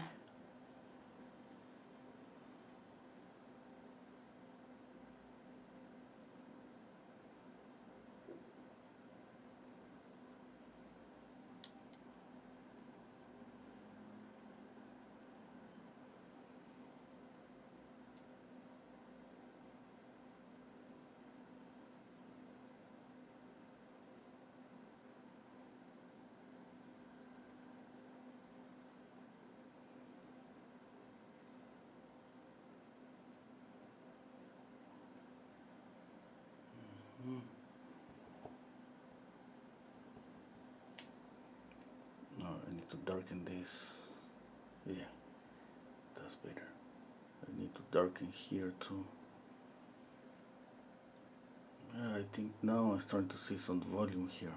No, I need to darken this. Yeah, that's better. I need to darken here too. Yeah, I think now I'm starting to see some volume here.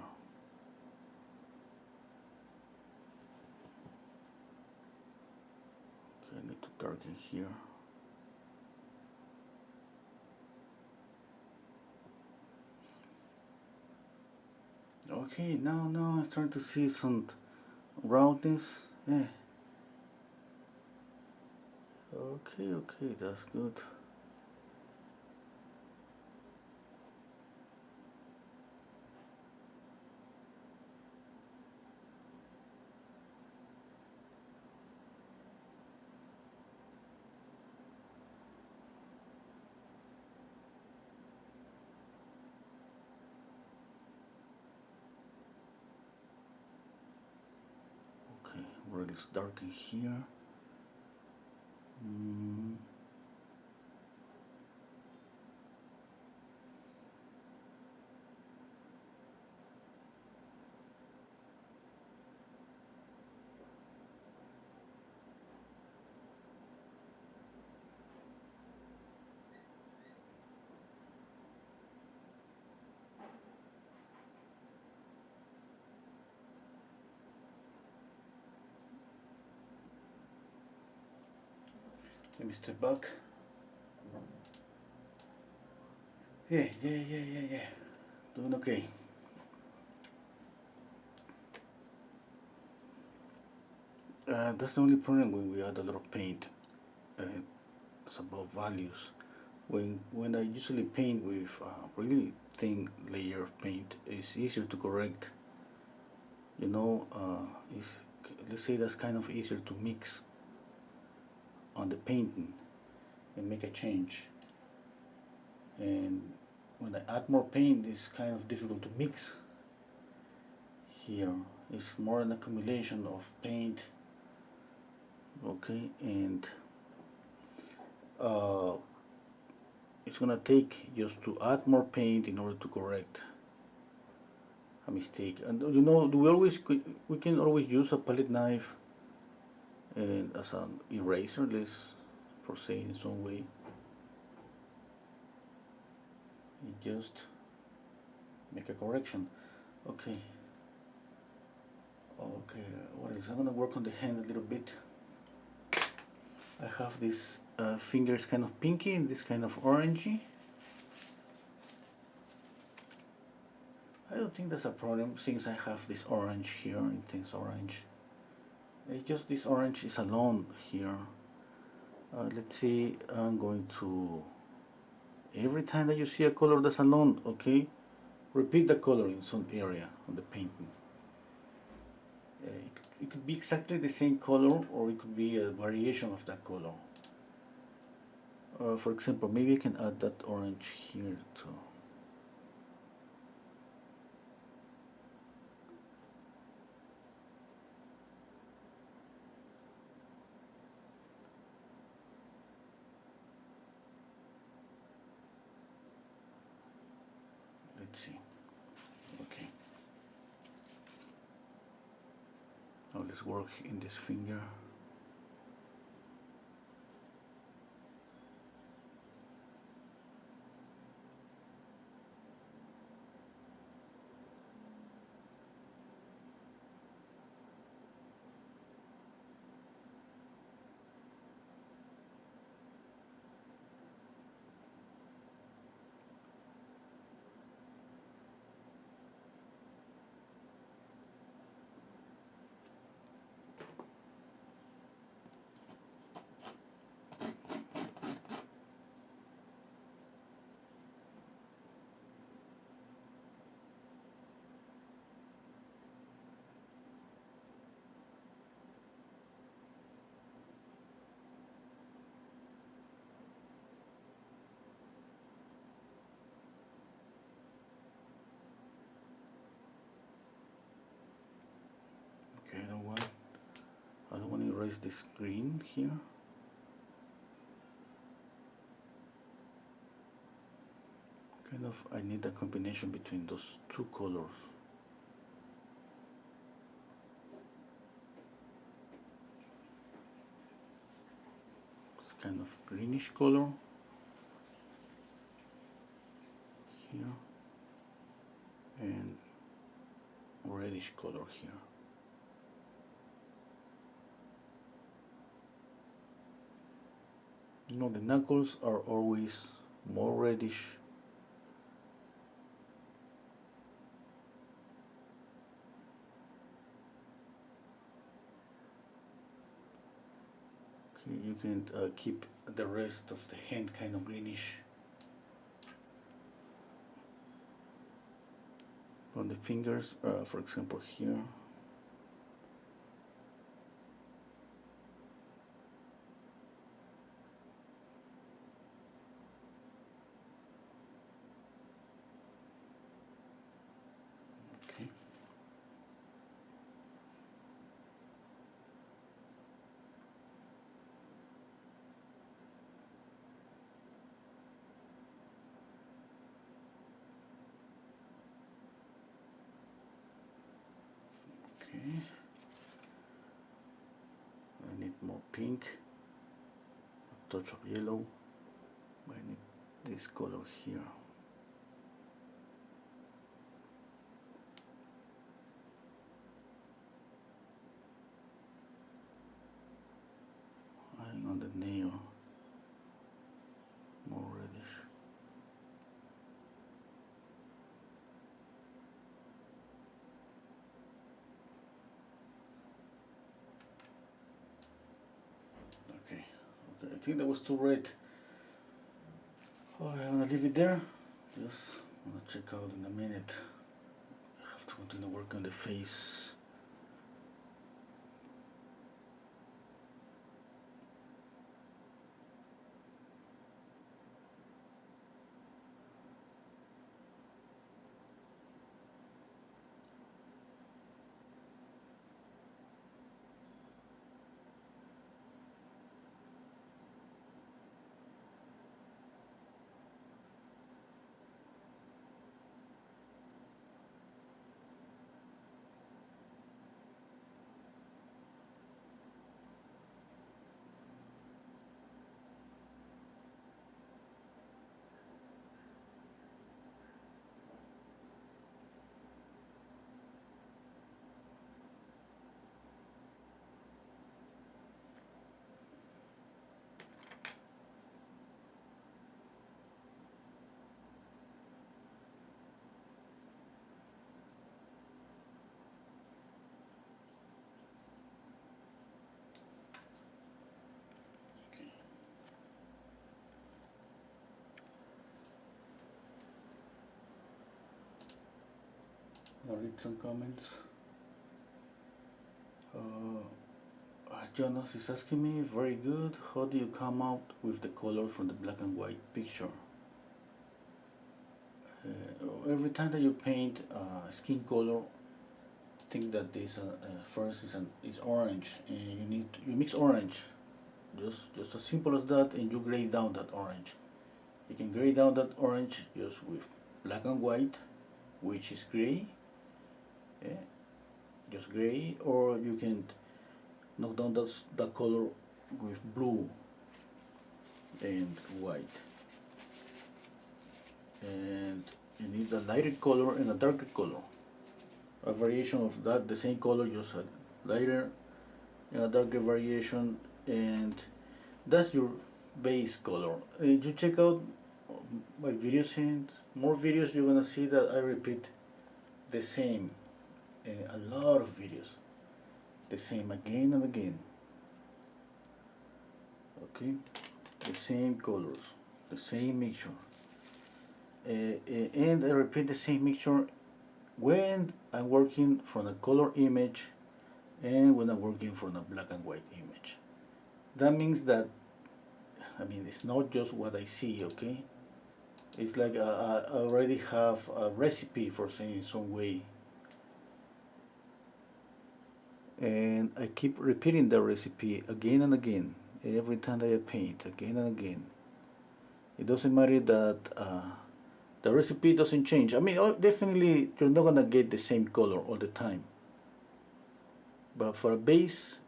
Okay, I need to darken here. Okay, now I'm starting to see some roundness. Yeah. Okay, that's good. Okay, where it's darken here. Mm. Let me step back. Yeah. Doing okay. That's the only problem when we add a lot of paint. It's about values. When I usually paint with a really thin layer of paint, it's easier to correct. You know, it's, let's say that's kind of easier to mix on the painting and make a change. And when I add more paint, it's kind of difficult to mix. Here, it's more an accumulation of paint. Okay, and uh, it's gonna take just to add more paint in order to correct a mistake. And you know, we can always use a palette knife and as an eraser, let's for say in some way. You just make a correction. Okay. Okay. What else? I'm gonna work on the hand a little bit. I have this fingers kind of pinky and this kind of orangey. I don't think that's a problem since I have this orange here, intense orange. It's just this orange is alone here. Let's see, I'm going to, every time that you see a color that's alone, okay, repeat the color in some area on the painting. It could be exactly the same color or it could be a variation of that color. For example, maybe I can add that orange here too. Let's see. Okay. Now Let's work in this finger. Okay, I don't want to erase this green here. Kind of, I need a combination between those two colors. It's kind of greenish color here and reddish color here. You know, the knuckles are always more reddish. Okay, you can keep the rest of the hand kind of greenish. On the fingers, for example here. Okay. Okay. I need more pink, a touch of yellow. I need this color here. And on the nail, more reddish. Okay, I think that was too red. Oh, I'm gonna leave it there. Just wanna check out in a minute. I have to continue working on the face. I'll read some comments. Jonas is asking me, very good, how do you come out with the color from the black and white picture? Every time that you paint skin color, think that this first is orange, and you mix orange, just as simple as that, and you gray down that orange. You can gray down that orange just with black and white, which is gray, just gray, or you can knock down that color with blue and white, and you need a lighter color and a darker color, a variation of that, the same color, just a lighter and a darker variation, and that's your base color. You check out my videos, and more videos, you're gonna see that I repeat the same, a lot of videos, the same again and again. Okay, the same colors, the same mixture, and I repeat the same mixture when I'm working from a color image and when I'm working from a black and white image. That means that, I mean, it's not just what I see, okay? It's like I already have a recipe for saying some way, and I keep repeating the recipe again and again every time that I paint, again and again. It doesn't matter that the recipe doesn't change. I mean, definitely you're not gonna get the same color all the time, but for a base,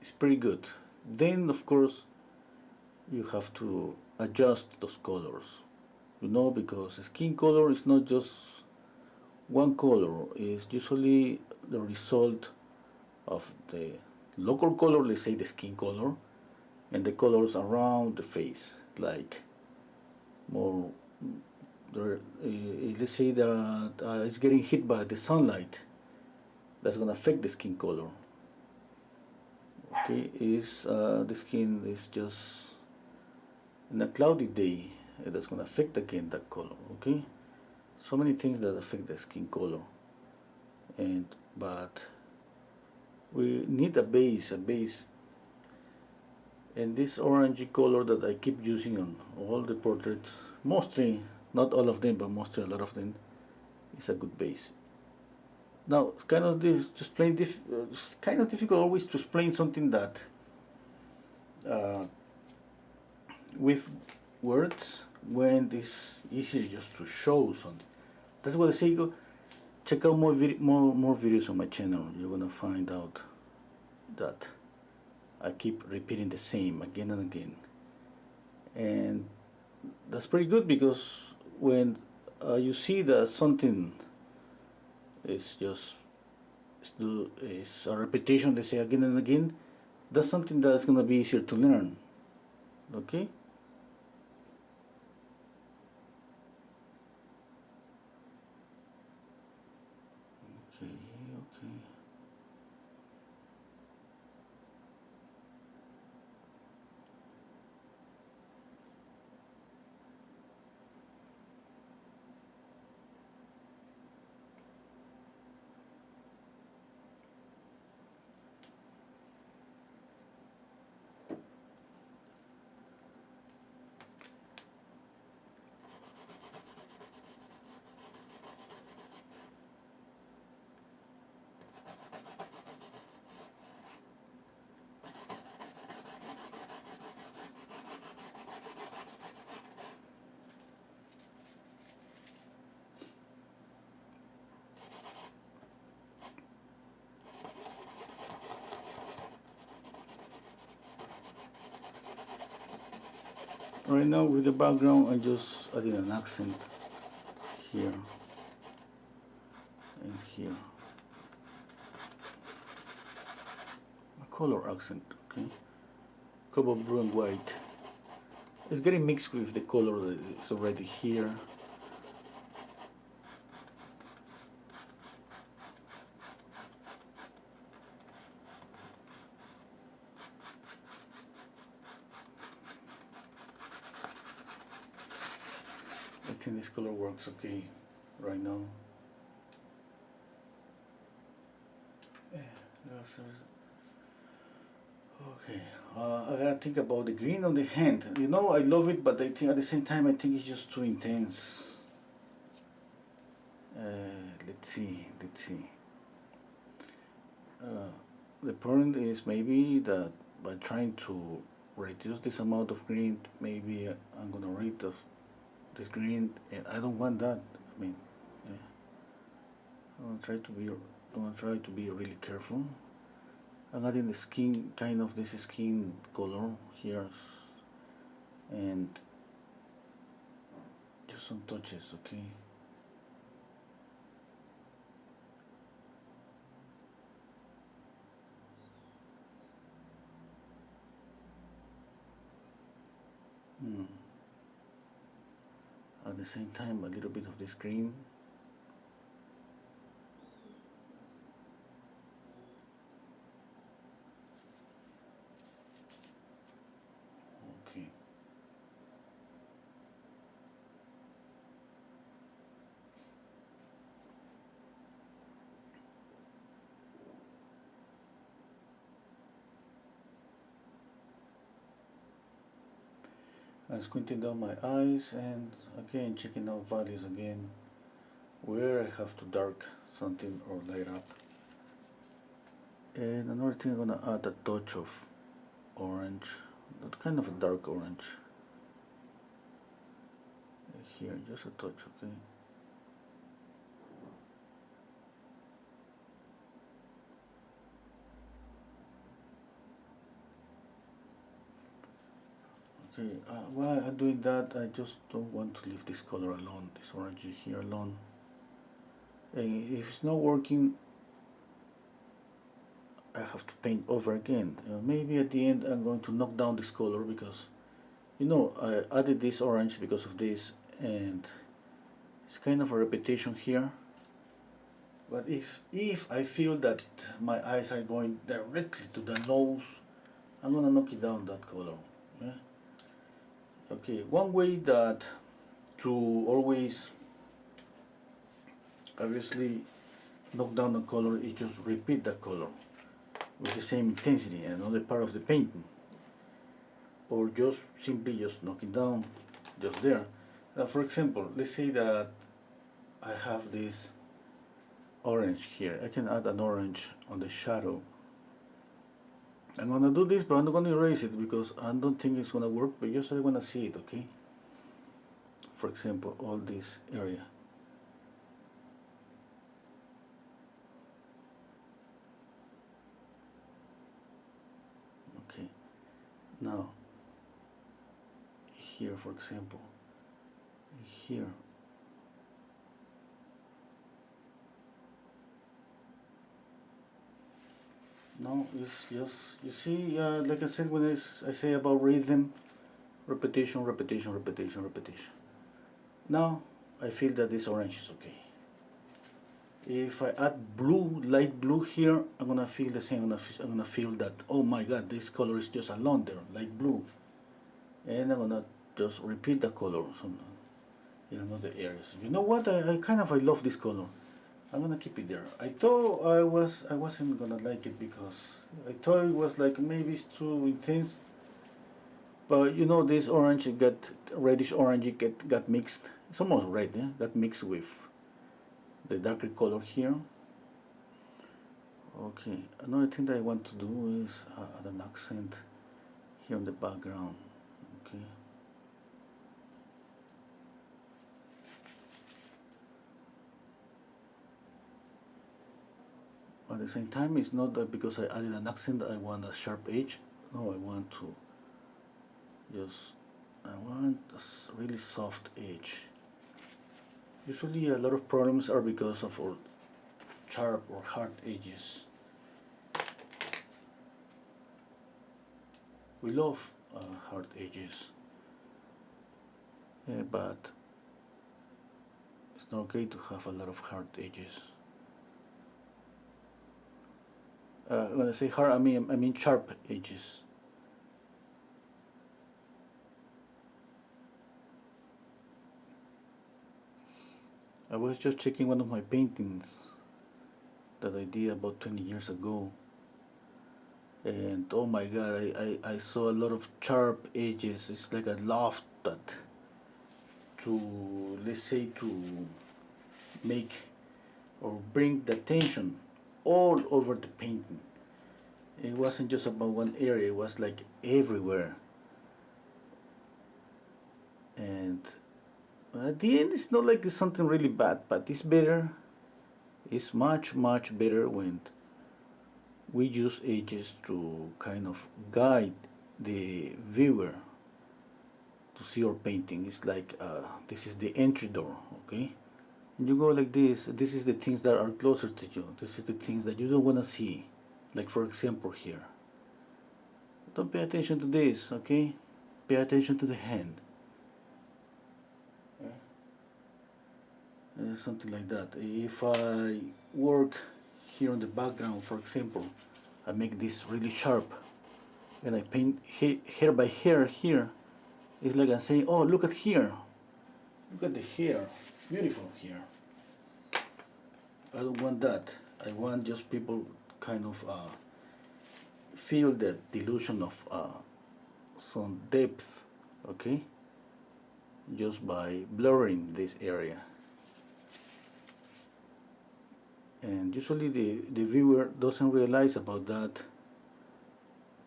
it's pretty good. Then, of course, you have to adjust those colors, because skin color is not just one color. It's usually the result of the local color, let's say the skin color, and the colors around the face, like more, let's say that it's getting hit by the sunlight. That's gonna affect the skin color. Okay, is the skin is just in a cloudy day, that's gonna affect again that color. Okay, so many things that affect the skin color, but we need a base, and this orangey color that I keep using on all the portraits, mostly, not all of them, but mostly a lot of them, is a good base. Now, it's kind of it's kind of difficult always to explain something that uh, with words, when it's easier just to show something. That's what I say. Go check out more videos on my channel. You're gonna find out that I keep repeating the same again and again, and that's pretty good, because when you see that something is just is a repetition, they say again and again, that's something that's gonna be easier to learn. Okay. Okay. Okay. Right now with the background, I just added an accent here and here, a color accent. Okay, couple of blue and white. It's getting mixed with the color that is already here. I think this color works okay right now. Okay, I gotta think about the green on the hand. I love it, but I think at the same time, I think it's just too intense. Let's see. The point is maybe that by trying to reduce this amount of green, maybe I'm gonna rid of this green, and I don't want that. I mean, I'm gonna try to be really careful. I'm adding the skin, kind of this skin color here, and just some touches, okay? Hmm. At the same time, a little bit of this green. Okay. I'm squinting down my eyes and again checking out values again, where I have to dark something or light up. And another thing, I'm gonna add a touch of orange, that kind of a dark orange. Here, just a touch, okay? Okay, while I'm doing that, I just don't want to leave this color alone, this orange here alone. And if it's not working, I have to paint over again. Maybe at the end I'm going to knock down this color because, you know, I added this orange because of this, and it's kind of a repetition here. But if I feel that my eyes are going directly to the nose, I'm gonna knock it down that color. Yeah? Okay, one way that to always obviously knock down the color is just repeat the color with the same intensity in another part of the painting, or just simply just knock it down just there. For example, let's say that I have this orange here. I can add an orange on the shadow. I'm gonna do this, but I'm not gonna erase it because I don't think it's gonna work, but just I wanna see it, okay? For example, all this area. Okay, now here, for example, here. No, it's just, you see, like I said, when I say about rhythm, repetition, repetition, repetition, repetition. Now, I feel that this orange is okay. If I add blue, light blue here, I'm gonna feel the same. I'm gonna feel that, oh my god, this color is just alone there, light blue. And I'm gonna just repeat the color in another areas. You know what? I love this color. I'm gonna keep it there. I thought I wasn't gonna like it because I thought it was like maybe it's too intense. But you know, this orange it got reddish orange it got mixed. It's almost red, yeah. Got mixed with the darker color here. Okay, another thing that I want to do is add an accent here in the background. Okay. At the same time, it's not that because I added an accent I want a sharp edge. No, I want a really soft edge. Usually a lot of problems are because of our sharp or hard edges. We love hard edges, yeah, but it's not okay to have a lot of hard edges. When I say hard, I mean sharp edges. I was just checking one of my paintings that I did about 20 years ago, and oh my god, I saw a lot of sharp edges. It's like I loved that to, let's say, to make or bring the attention all over the painting. It wasn't just about one area, it was like everywhere. And at the end, it's not like it's something really bad, but it's better. It's much, much better when we use edges to kind of guide the viewer to see our painting. It's like this is the entry door, okay? And you go like this is the things that are closer to you, this is the things that you don't want to see. Like for example here, don't pay attention to this, okay? Pay attention to the hand. Something like that. If I work here on the background, for example, I make this really sharp and I paint hair by hair here. It's like I'm saying, oh, look at here, look at the hair, it's beautiful here. I don't want that. I want just people kind of feel that delusion of some depth, okay, just by blurring this area. And usually the viewer doesn't realize about that.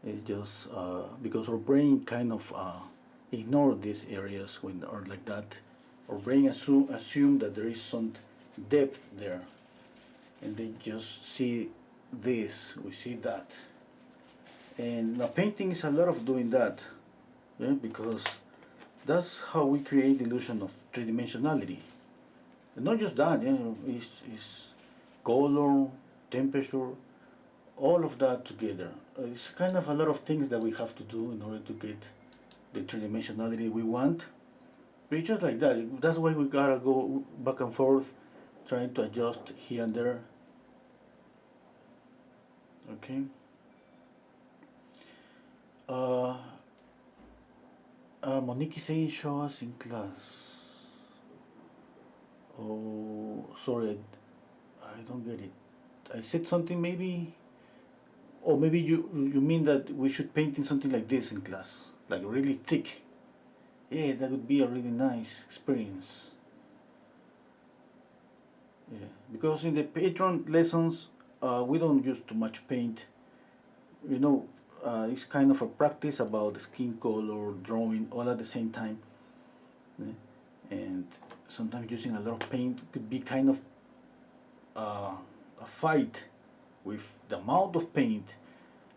It's just because our brain kind of ignore these areas when are like that. Our brain assume that there is some depth there, and they just see this, we see that. And now painting is a lot of doing that, yeah, because that's how we create the illusion of three-dimensionality. And not just that, yeah, it's color, temperature, all of that together. It's kind of a lot of things that we have to do in order to get the three-dimensionality we want. But it's just like that. That's why we gotta go back and forth, trying to adjust here and there. Okay. Monique is saying show us in class. Oh, sorry, I don't get it. I said something maybe, or maybe you mean that we should paint in something like this in class, like really thick. Yeah, that would be a really nice experience. Yeah, because in the Patreon lessons, we don't use too much paint. You know, it's kind of a practice about skin color, drawing, all at the same time. Yeah? And sometimes using a lot of paint could be kind of a fight with the amount of paint,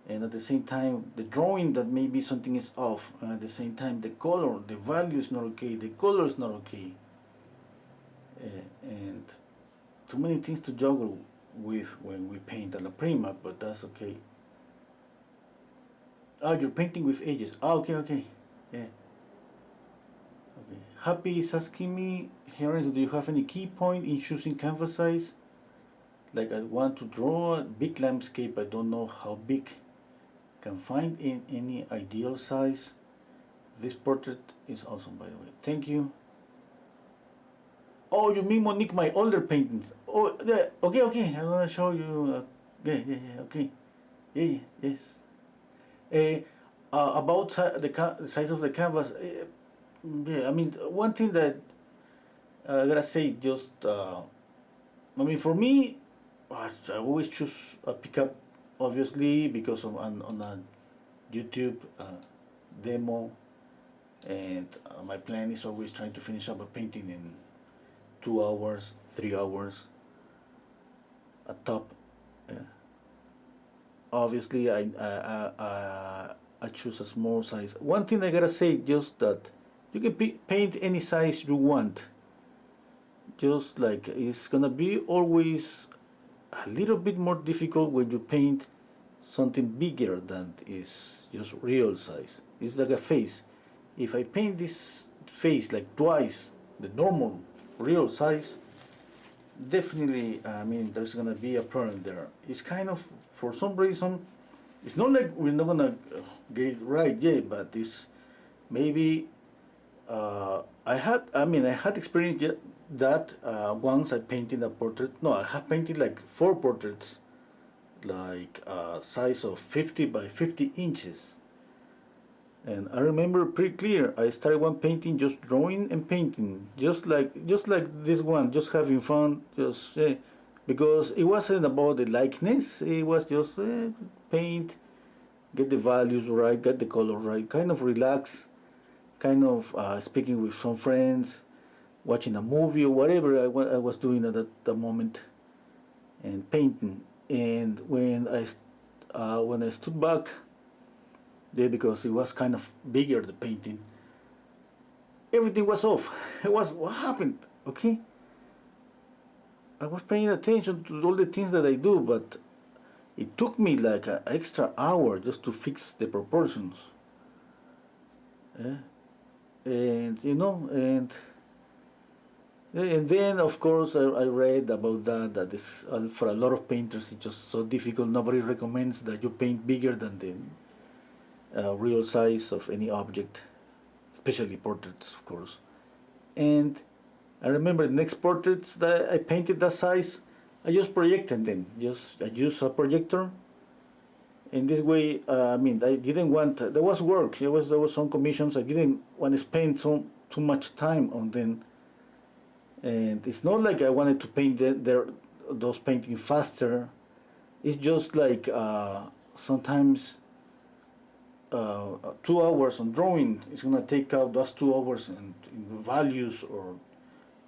and at the same time the drawing that maybe something is off, and at the same time the color, the value is not okay, the color is not okay, and too many things to juggle with when we paint alla prima, but that's okay. Oh, you're painting with edges. Oh, okay, yeah. Okay. Happy is asking me, Harris, do you have any key point in choosing canvas size? Like I want to draw a big landscape, I don't know how big. Can find in any ideal size. This portrait is awesome, by the way. Thank you. Oh, you mean Monique, my older paintings? Oh, yeah. Okay. I'm gonna show you. Yeah. Okay. Yeah. Yes. About the size of the canvas. Yeah. I mean, one thing that I gotta say, just I mean, for me, I always choose a pickup, obviously, because of on a YouTube demo, and my plan is always trying to finish up a painting in 2 hours, 3 hours at top. Yeah. Obviously, I choose a small size. One thing I gotta say, just that you can paint any size you want. Just like it's gonna be always a little bit more difficult when you paint something bigger than is just real size. It's like a face. If I paint this face like twice the normal real size, definitely, I mean, there's gonna be a problem there. It's kind of, for some reason, it's not like we're not gonna get it right yet, but it's maybe I had experienced that once I painted a portrait. No, I have painted like 4 portraits, like size of 50 by 50 inches. And I remember pretty clear. I started one painting, just drawing and painting, just like this one, just having fun, just because it wasn't about the likeness. It was just paint, get the values right, get the color right, kind of relax, kind of speaking with some friends, watching a movie or whatever I was doing at that moment, and painting. And when when I stood back there, because it was kind of bigger, the painting, everything was off. It was, what happened? Okay, I was paying attention to all the things that I do, but it took me like an extra hour just to fix the proportions. And you know, and then of course I read about that this, for a lot of painters it's just so difficult. Nobody recommends that you paint bigger than the real size of any object, especially portraits, of course. And I remember the next portraits that I painted that size, I just projected them. I used a projector. In this way, I mean, I didn't want. There was work. There was some commissions. I didn't want to spend too much time on them. And it's not like I wanted to paint those paintings faster. It's just like sometimes 2 hours on drawing is gonna take out those 2 hours in values or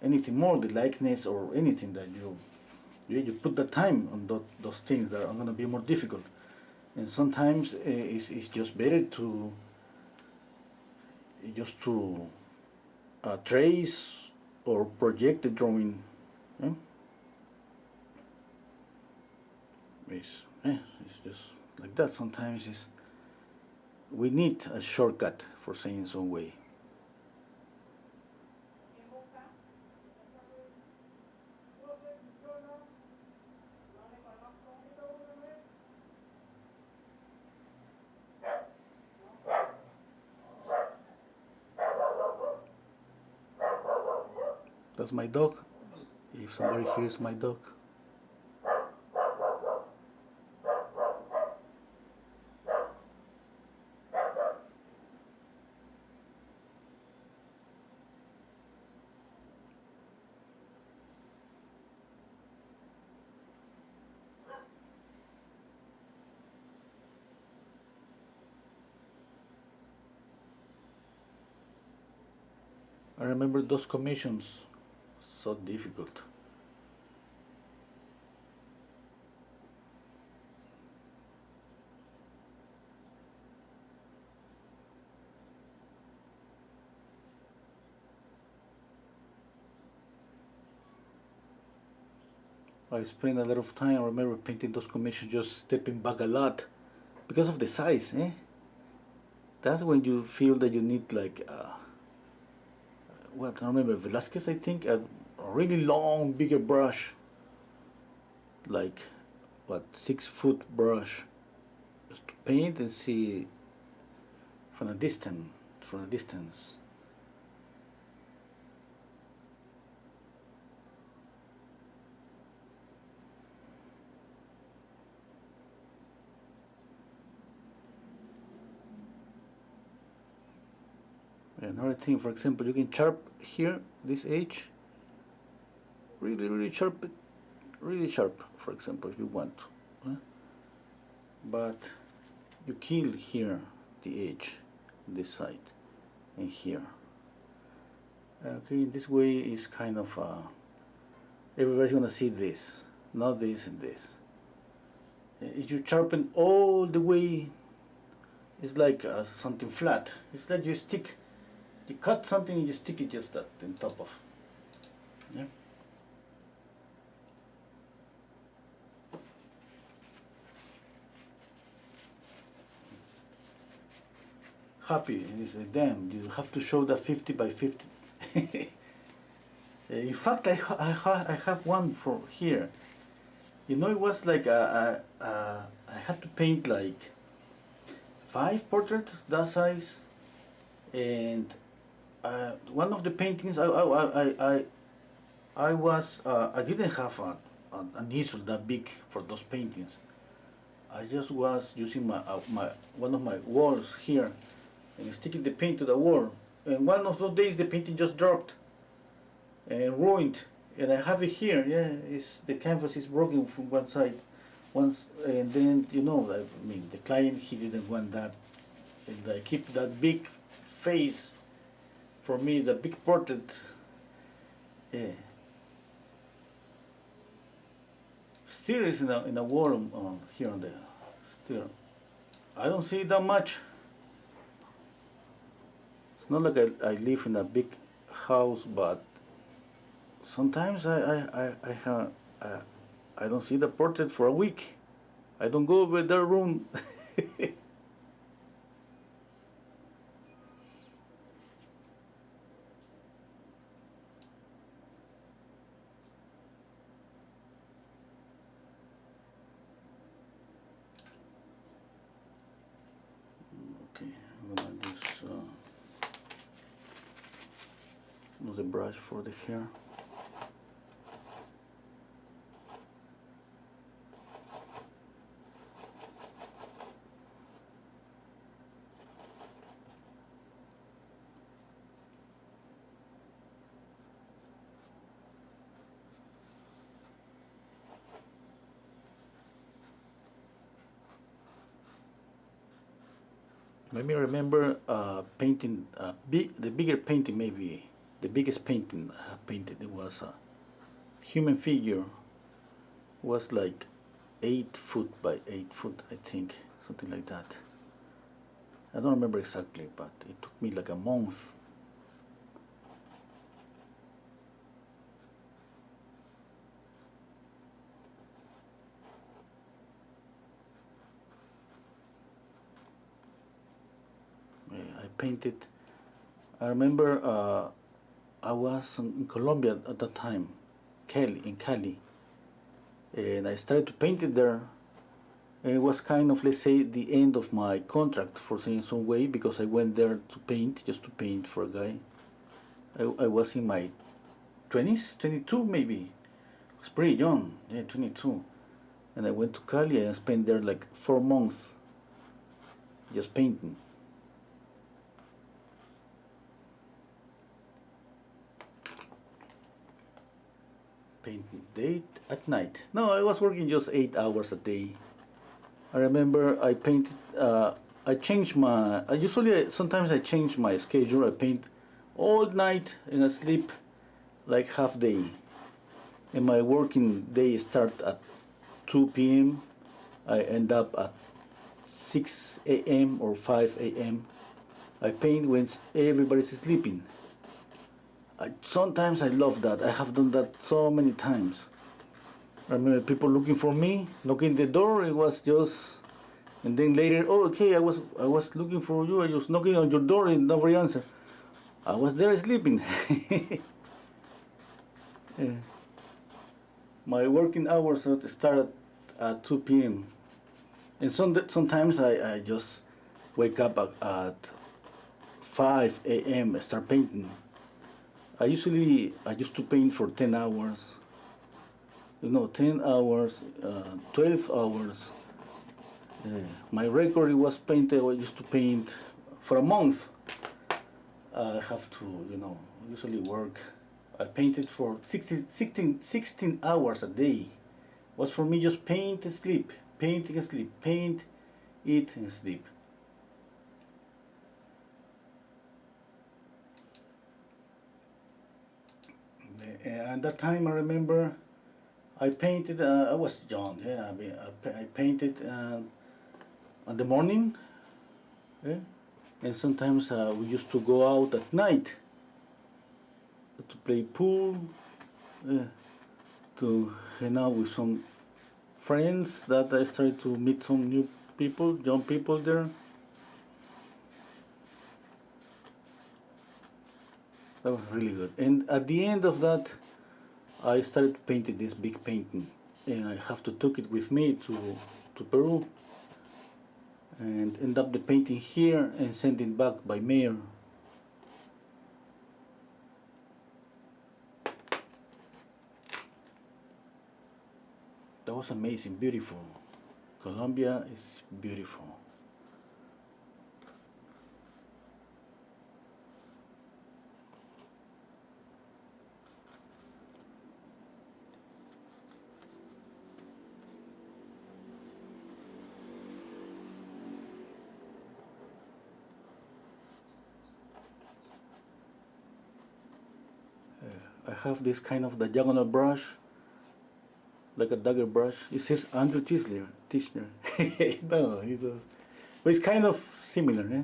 anything more, the likeness or anything that you put the time on those things that are gonna be more difficult. And sometimes it's just better to trace or project the drawing. Eh? It's just like that. Sometimes we need a shortcut, for saying some way. That's my dog. If somebody hears my dog. I remember those commissions, so difficult. I spent a lot of time. I remember painting those commissions, just stepping back a lot because of the size. That's when you feel that you need like what I remember Velasquez, I think, a really long, bigger brush, like what 6 foot brush, just to paint and see from a distance. Another thing, for example, you can sharp here this edge, really sharp, for example, if you want, but you kill here the edge, this side, and here. Okay, this way is kind of everybody's gonna see this, not this and this. If you sharpen all the way, it's like something flat. It's like you cut something and you stick it just that on top of. Yeah. Happy, and it's like, damn, you have to show that 50 by 50. In fact, I have one for here. You know, it was like I had to paint like 5 portraits that size, and one of the paintings I didn't have an easel that big for those paintings. I just was using my one of my walls here and sticking the paint to the wall. And one of those days the painting just dropped and ruined. And I have it here. Yeah, the canvas is broken from one side. And then I mean, the client, he didn't want that, and I keep that big face. For me, the big portrait, yeah, still is in a wall here on the Still, I don't see that much. It's not like I live in a big house, but sometimes I, I don't see the portrait for a week. I don't go over their room. Okay, I'm gonna just use the brush for the hair. Maybe remember painting, the bigger painting, maybe the biggest painting I have painted. It was a human figure. Was like 8 foot by 8 foot, I think, something like that. I don't remember exactly, but it took me like a month. I painted. I remember I was in Colombia at that time, in Cali, and I started to paint it there. And it was kind of, let's say, the end of my contract, for saying some way, because I went there to paint, just to paint for a guy. I was in my 20s, 22 maybe. I was pretty young, yeah, 22. And I went to Cali and I spent there like 4 months just painting. Painting day at night. No, I was working just 8 hours a day. I remember I painted. I changed my. I usually sometimes I change my schedule. I paint all night and I sleep like half day. And my working day start at 2 p.m. I end up at 6 a.m. or 5 a.m. I paint when everybody's sleeping. Sometimes I love that. I have done that so many times. I remember people looking for me, knocking the door. It was just, and then later, oh, okay, I was looking for you. I was knocking on your door and nobody answered. I was there sleeping. Yeah. My working hours start at 2 p.m. And sometimes I just wake up at 5 a.m. start painting. I used to paint for 10 hours. 10 hours, 12 hours. My record was painted. I used to paint for a month. I have to, usually work. I painted for 16 hours a day. Was for me just paint and sleep, paint and sleep, paint, eat and sleep. And that time I remember I painted. I was young. Yeah, I painted in the morning. Yeah, and sometimes we used to go out at night to play pool, to hang out with some friends that I started to meet some new people, young people there. That was really good. And at the end of that, I started painting this big painting, and I have to took it with me to Peru, and end up the painting here and send it back by mail. That was amazing, beautiful. Colombia is beautiful. I have this kind of diagonal brush, like a dagger brush. It says Andrew Tischler. Tischler. No, it does. But it's kind of similar, eh?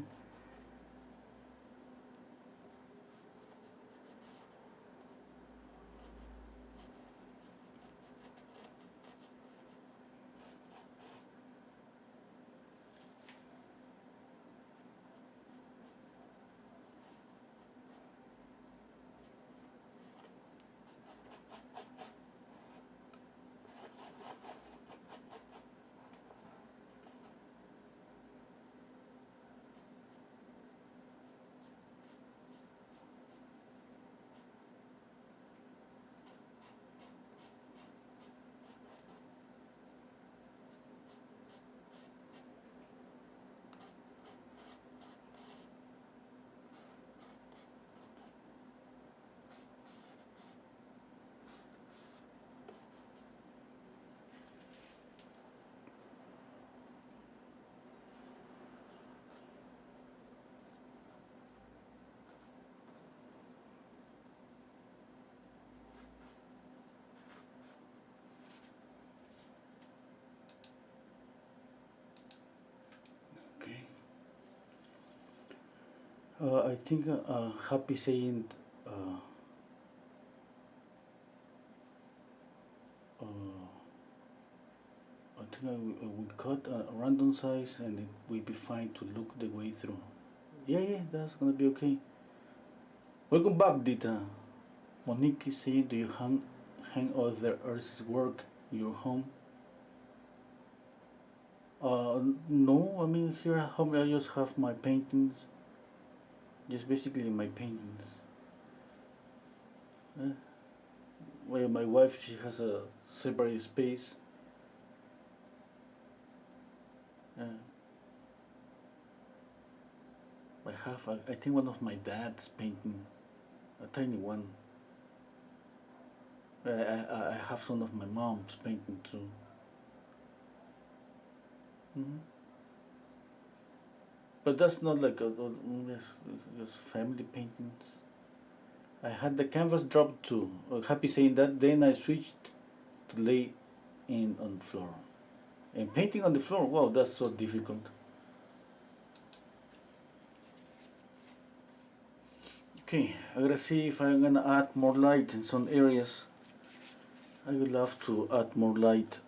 Okay. I think happy saying uh, uh, I think I would cut a random size and it will be fine to look the way through. Yeah, yeah, that's gonna be okay. Welcome back, Dita. Monique is saying, do you hang other artists' work in your home? No, I mean here at home I just have my paintings, just basically my paintings. Uh, well, my wife she has a separate space. Uh, I have I think one of my dad's painting, a tiny one. I have some of my mom's painting too. Hmm. But that's not like just family paintings. I had the canvas dropped too. Happy saying that. Then I switched to lay in on the floor. And painting on the floor, wow, that's so difficult. Okay, I gotta see if I'm gonna add more light in some areas. I would love to add more light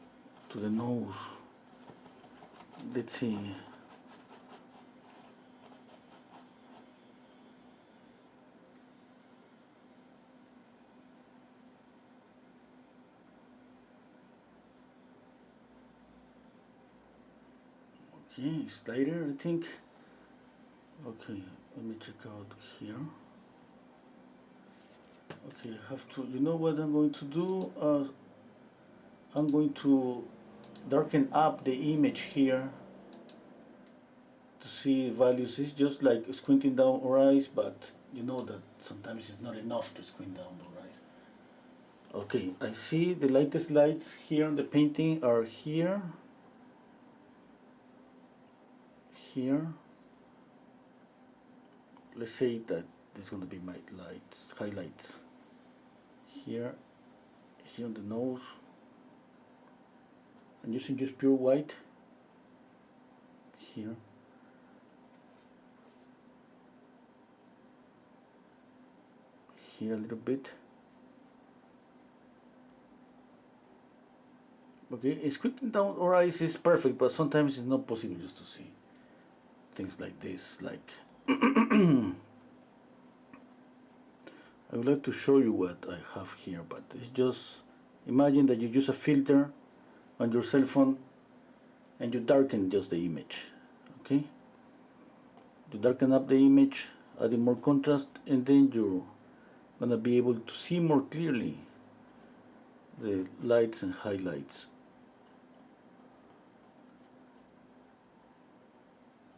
to the nose. Let's see. Okay, it's lighter, I think. Okay, let me check out here. Okay, I have to, you know what I'm going to do? I'm going to darken up the image here to see values. It's just like squinting down our eyes, but you know that sometimes it's not enough to squint down our eyes. Okay, I see the lightest lights here on the painting are here, here. Let's say that this is going to be my lights, highlights. Here, here on the nose. I'm using just pure white. Here. Here a little bit. Okay, squinting down our eyes is perfect, but sometimes it's not possible just to see things like this. Like, I would like to show you what I have here, but it's just imagine that you use a filter on your cell phone and you darken just the image. Okay, you darken up the image, adding more contrast, and then you're gonna be able to see more clearly the lights and highlights.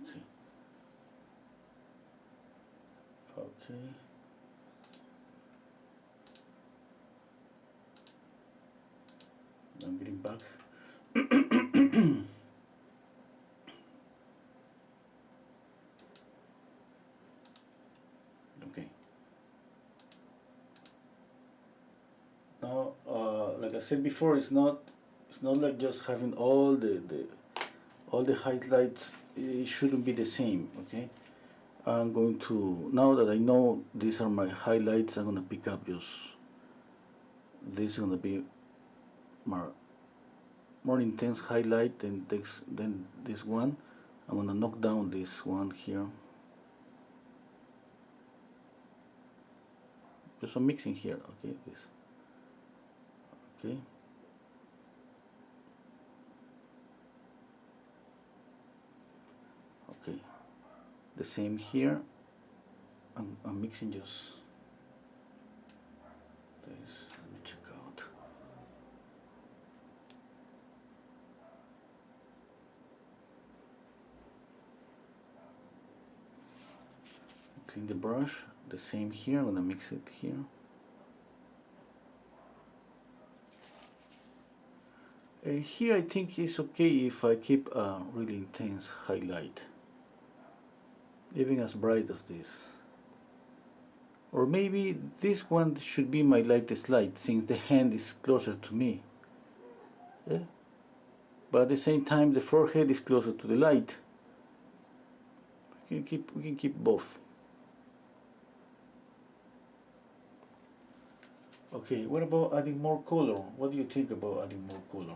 Okay. Okay. I'm getting back. Okay. Now, like I said before, it's not It's not like just having all the highlights. It shouldn't be the same. Okay, I'm going to, now that I know these are my highlights, I'm gonna pick up just this is gonna be more intense highlight than this one. I'm gonna knock down this one here. Just some mixing here. Okay, this. Okay. Okay. The same here. I'm mixing just this. Let me check out. Clean the brush. The same here. I'm gonna mix it here. Here I think it's okay if I keep a really intense highlight, even as bright as this. Or maybe this one should be my lightest light, since the hand is closer to me. Yeah? But at the same time the forehead is closer to the light. We can keep both. Okay, what about adding more color? What do you think about adding more color?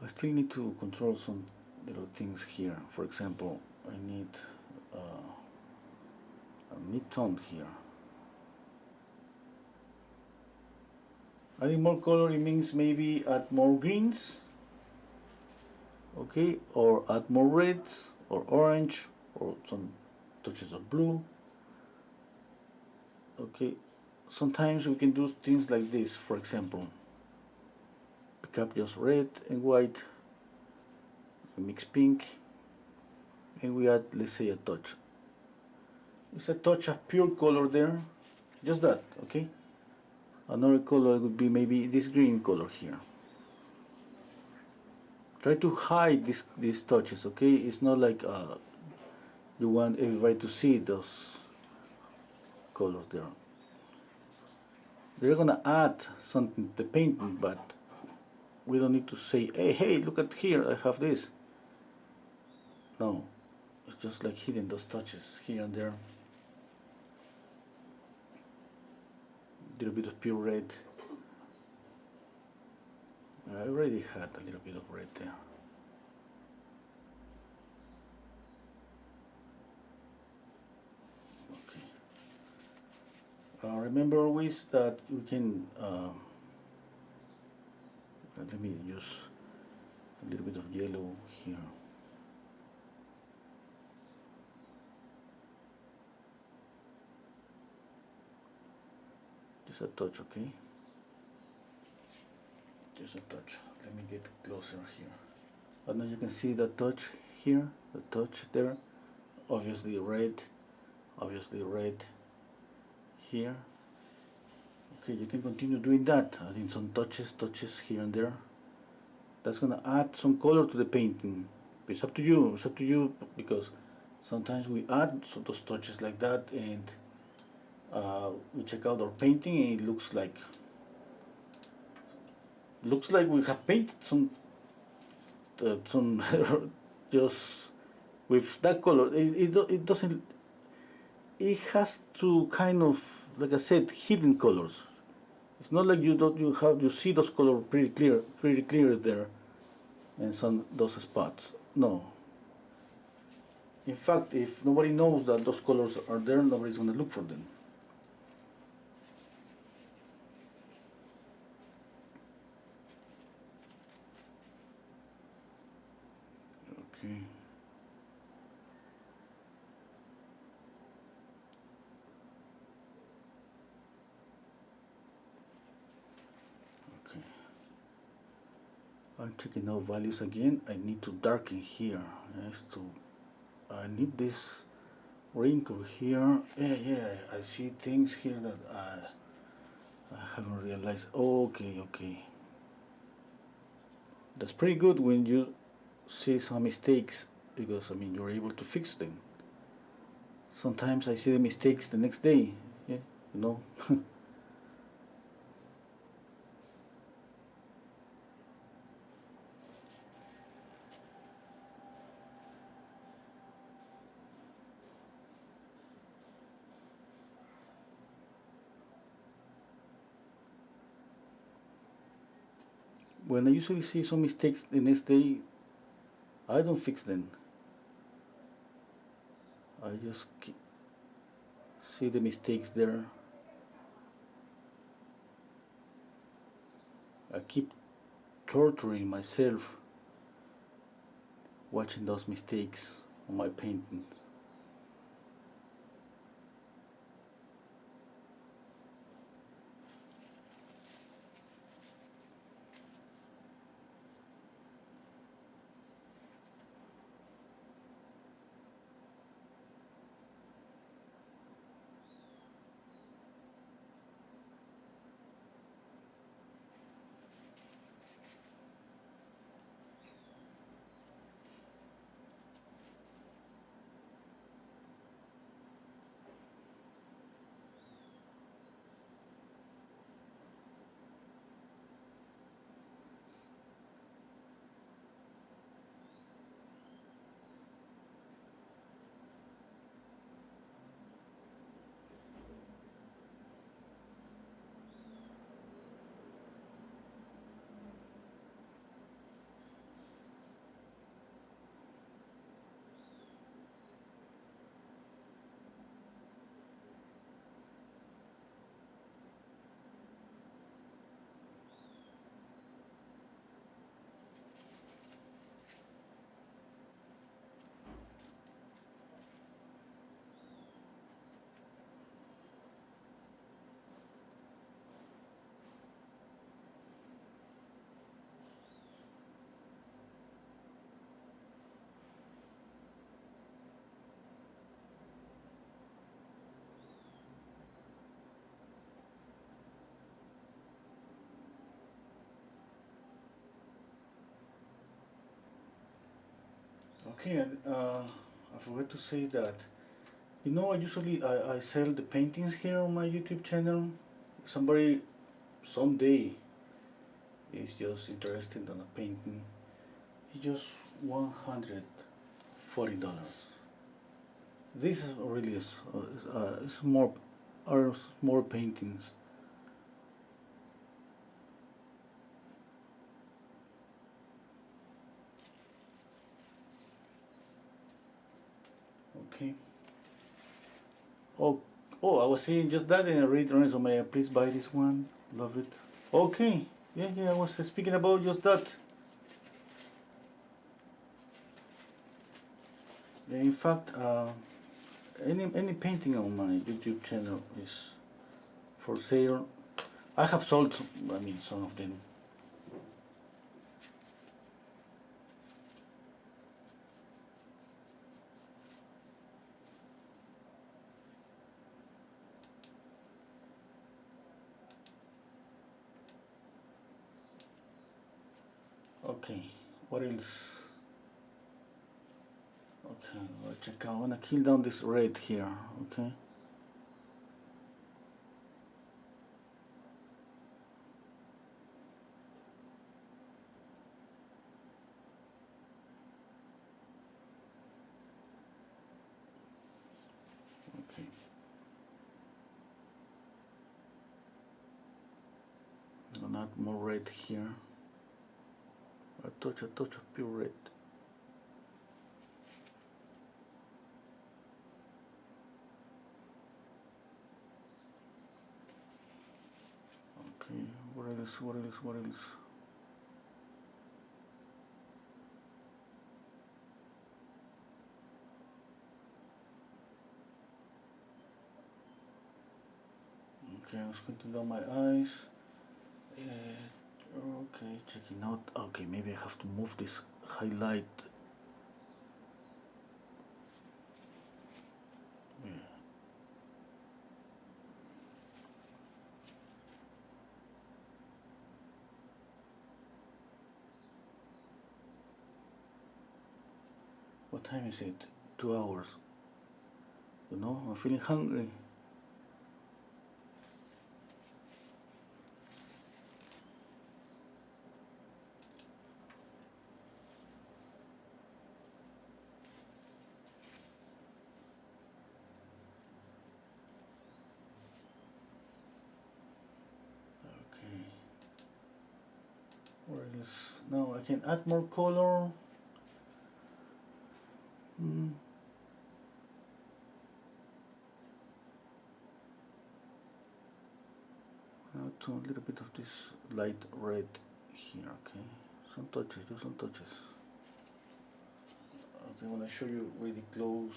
I still need to control some little things here. For example, I need a mid-tone here. Adding more color, it means maybe add more greens, okay, or add more reds or orange or some touches of blue. Okay, sometimes we can do things like this. For example, pick up just red and white, mix pink, and we add, let's say, a touch. It's a touch of pure color there, just that. Okay, another color would be maybe this green color here. Try to hide these touches. Okay, it's not like you want everybody to see those colors there. They're gonna add something to the painting, but we don't need to say, hey, look at here, I have this. No, it's just like hidden those touches here and there. A little bit of pure red. I already had a little bit of red there. Okay. Remember always that you can, let me use a little bit of yellow here. Just a touch, okay? Just a touch. Let me get closer here. And now you can see the touch here, the touch there. Obviously red here. Okay, you can continue doing that, adding some touches here and there. That's gonna add some color to the painting. It's up to you, because sometimes we add those touches like that, and we check out our painting and it looks like we have painted some just with that color. It doesn't. It has to kind of, like I said, hidden colors. It's not like you see those colors pretty clear there, and those spots. No. In fact, if nobody knows that those colors are there, nobody's gonna look for them. Okay. I'm checking out values again. I need to darken here. I need this wrinkle here. Yeah, I see things here that I haven't realized. Okay. That's pretty good when you see some mistakes, because I mean you're able to fix them. Sometimes I see the mistakes the next day. Yeah, you know. when I usually see some mistakes the next day, I don't fix them. I just see the mistakes there. I keep torturing myself watching those mistakes on my paintings. Okay, I forgot to say that. You know, I sell the paintings here on my YouTube channel. Somebody someday is just interested in a painting. It's just $140. This is really is more are small paintings. Okay. Oh, I was saying just that and I read so may I please buy this one? Love it. Okay. Yeah, I was speaking about just that. Yeah, in fact, any painting on my YouTube channel is for sale. I have sold, I mean, some of them. Okay, what else? Okay, let's check out. I wanna kill down this red here. Okay. Okay. I'll add more red here. A touch of pure red. Okay, what else? What else? What else? Okay, I'm squinting down my eyes. Okay, checking out. Okay, maybe I have to move this highlight. Yeah. What time is it? 2 hours. You know, I'm feeling hungry. Okay. Where Yes, now I can add more color. Now to a little bit of this light red here, okay? Some touches, do some touches. Okay, when I show you really close.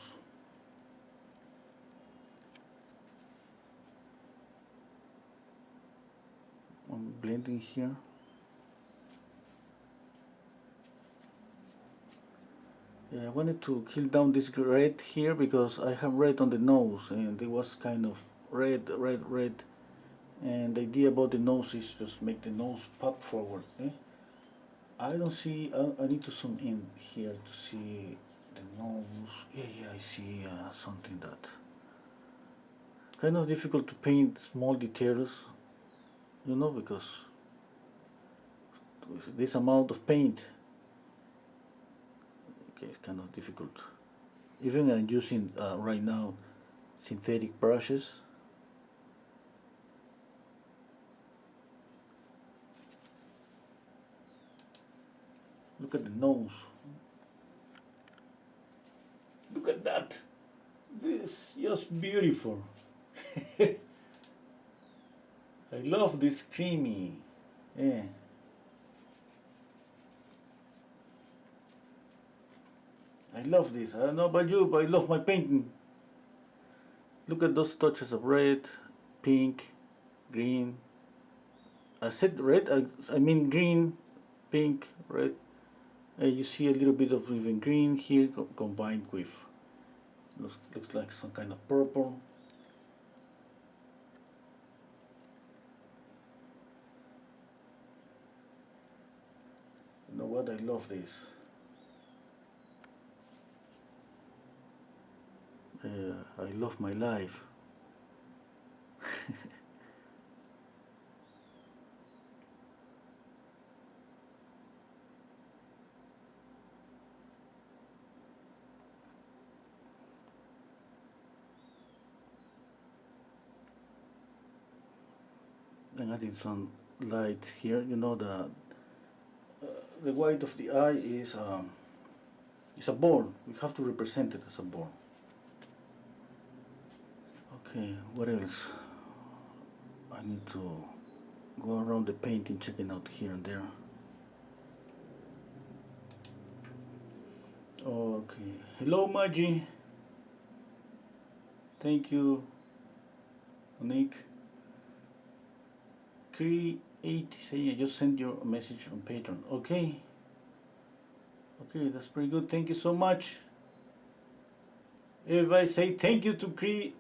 I'm blending here. Yeah, I wanted to kill down this red here because I have red on the nose and it was kind of red, red, red. And the idea about the nose is just make the nose pop forward. Eh? I don't see, I need to zoom in here to see the nose. Yeah, I see something that kind of difficult to paint small details, you know, because with this amount of paint, okay, it's kind of difficult. Even I'm using right now synthetic brushes. Look at the nose. Look at that. This is just beautiful. I love this creamy. Yeah. I love this. I don't know about you, but I love my painting. Look at those touches of red, pink, green. I said red, I mean green, pink, red. You see a little bit of even green here combined with, looks like some kind of purple. You know what, I love this. I love my life. I'm adding some light here. You know the white of the eye is a ball. We have to represent it as a ball. Okay, what else? I need to go around the painting, checking out here and there. Okay, hello Maggie. Thank you, Nick. Create, say I just sent you a message on Patreon. Okay. Okay, that's pretty good. Thank you so much. If I say thank you to create,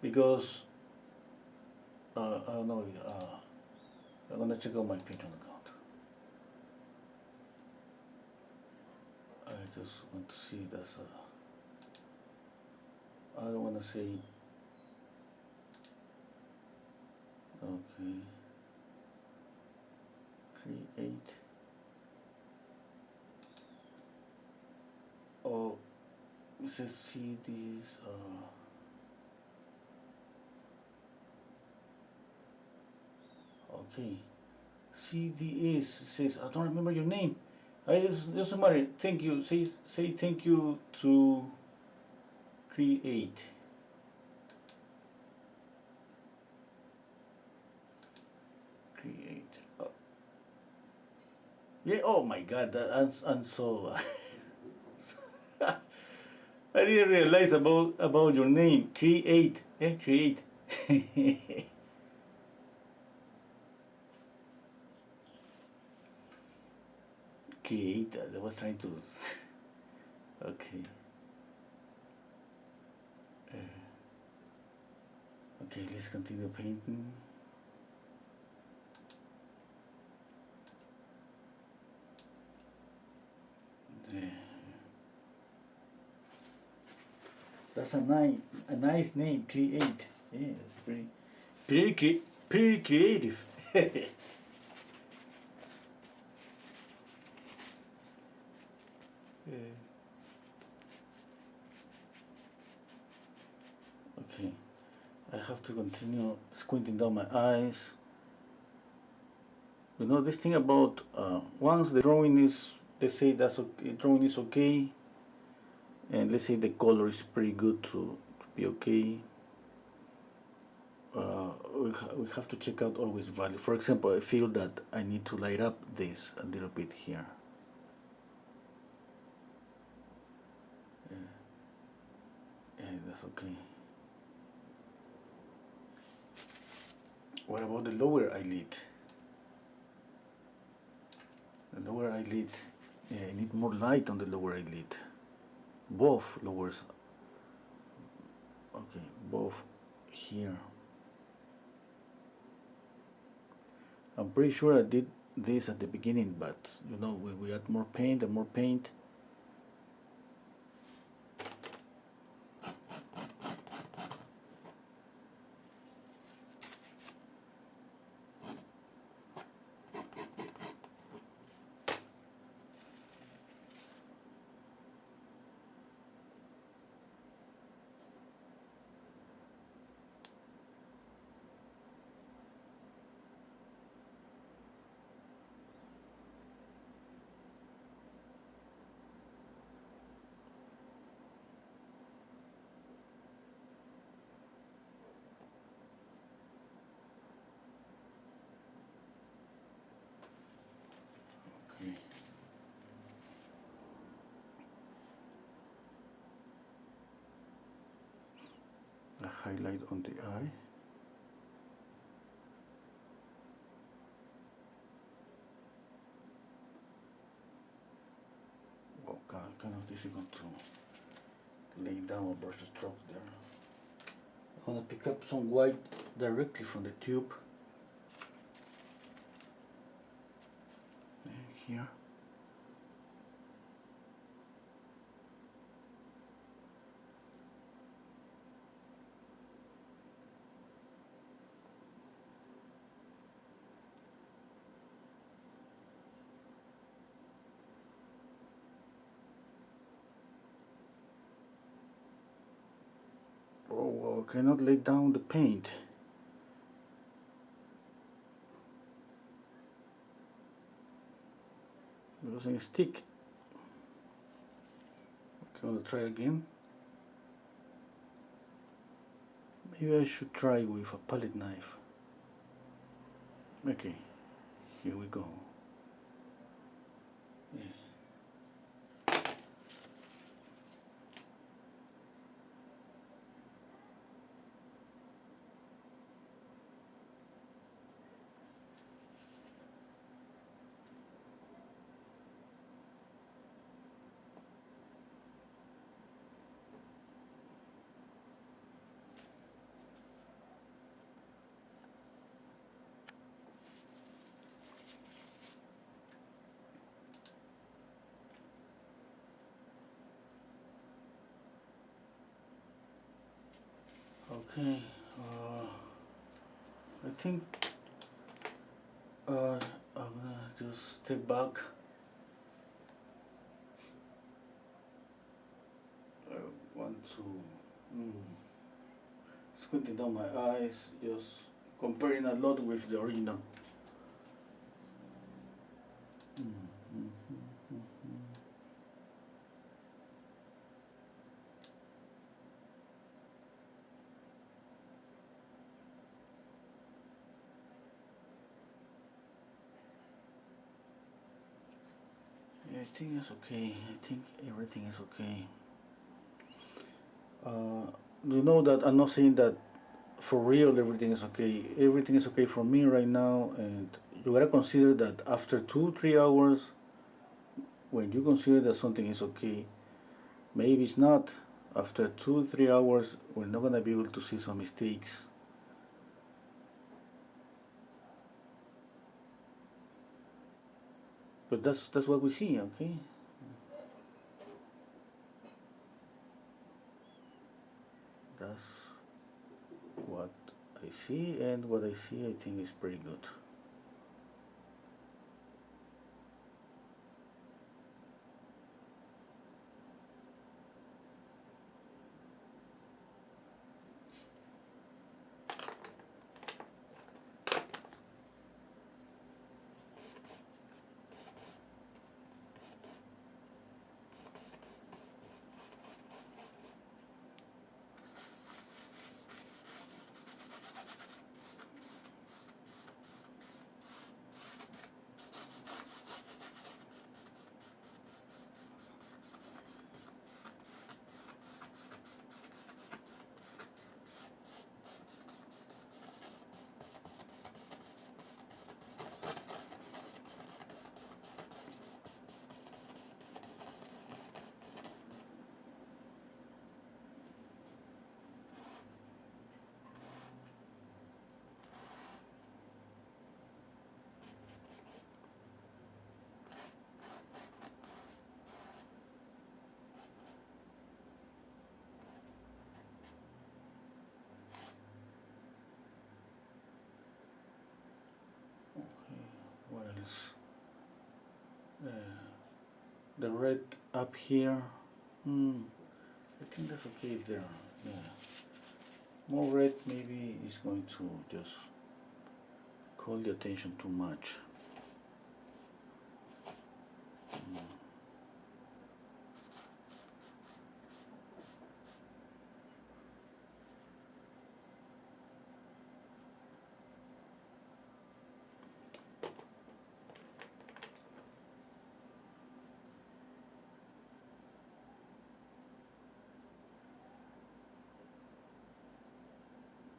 because I don't know. I'm gonna check out my Patreon account. I just want to see that's I don't want to say. Okay. Create. Oh, it says CDs. Okay. CDs says I don't remember your name. I doesn't matter. Thank you. Say thank you to create. Create. Yeah. Oh my God. I'm so. I didn't realize about your name. Create. Yeah. Create. Create. I was trying to. Okay. Okay. Let's continue painting. That's a nice name. Create. Yeah, it's pretty creative. Okay, I have to continue squinting down my eyes. You know, this thing about once the drawing is, let's say that's okay, drawing is okay, and let's say the color is pretty good to be okay, we have to check out always value. For example, I feel that I need to light up this a little bit here. Yeah, that's okay. What about the lower eyelid? The lower eyelid, yeah, I need more light on the lower eyelid. Both lowers, okay, both here. I'm pretty sure I did this at the beginning, but you know, when we add more paint and more paint, okay. A highlight on the eye. Well, kind of difficult to lay down a brush stroke there. I'm gonna pick up some white directly from the tube. And here. Oh, well, I cannot lay down the paint. It doesn't stick. Okay, I'm gonna try again. Maybe I should try with a palette knife. Okay, here we go. Yeah. Okay, I think I'm gonna just step back. I want to squinting down my eyes, just comparing a lot with the original. Yeah, I think it's okay. I think everything is okay. You know that I'm not saying that for real everything is okay. Everything is okay for me right now, and you gotta consider that after 2 3 hours, when you consider that something is okay, maybe it's not. After 2 3 hours, we're not gonna be able to see some mistakes. But that's what we see, okay? That's what I see, and what I see I think is pretty good. the red up here. I think that's okay there. Yeah. More red maybe is going to just call the attention too much.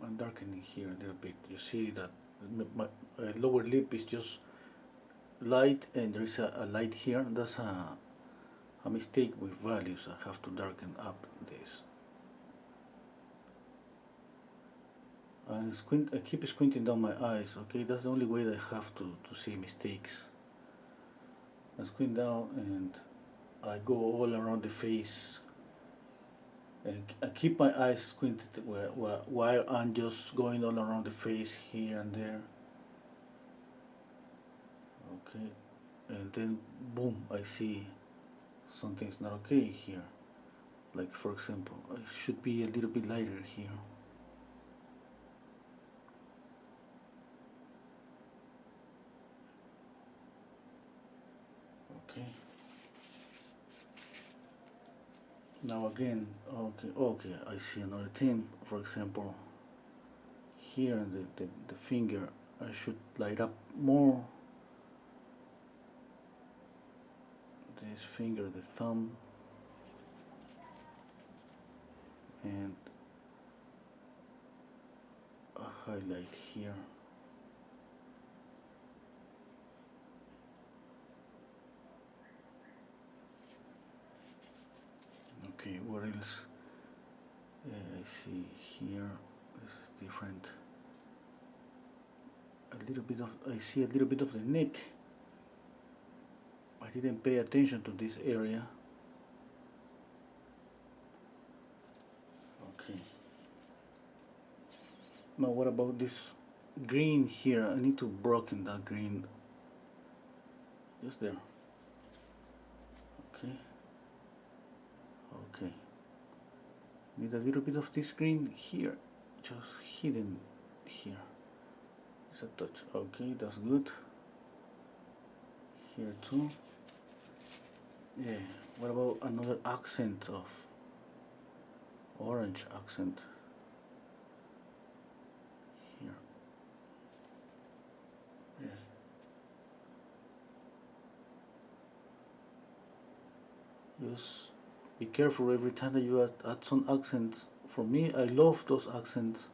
I'm darkening here a little bit. You see that my lower lip is just light, and there is a light here. That's a mistake with values. I have to darken up this. I keep squinting down my eyes, okay? That's the only way that I have to see mistakes. I squint down and I go all around the face. And I keep my eyes squinted while I'm just going all around the face here and there. Okay, and then boom, I see something's not okay here. Like for example, I should be a little bit lighter here. Okay. Now again, okay, I see another thing. For example, here the finger, I should light up more. This finger, the thumb, and a highlight here. Okay, what else? I see here, this is different. I see a little bit of the neck. I didn't pay attention to this area. Okay. Now what about this green here? I need to broaden that green. Just there. Okay. Okay. Need a little bit of this green here. Just hidden here. It's a touch. Okay, that's good. Here too. Yeah. What about another accent of orange accent? Here. Yeah. Just be careful every time that you add some accents. For me, I love those accents.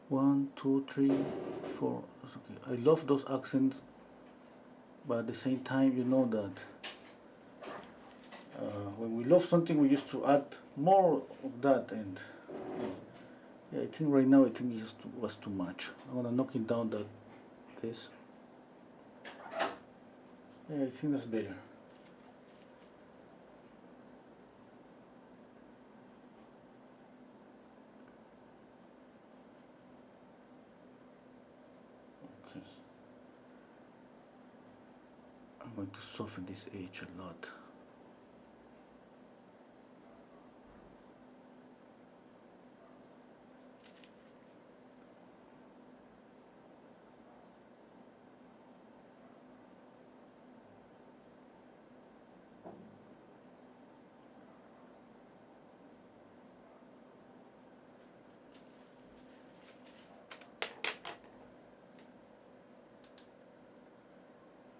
1, 2, 3, 4. Okay. I love those accents, but at the same time, you know that when we love something, we used to add more of that, and yeah, I think right now it just was too much. I'm gonna knock it down this. Yeah, I think that's better. Okay. I'm going to soften this edge a lot.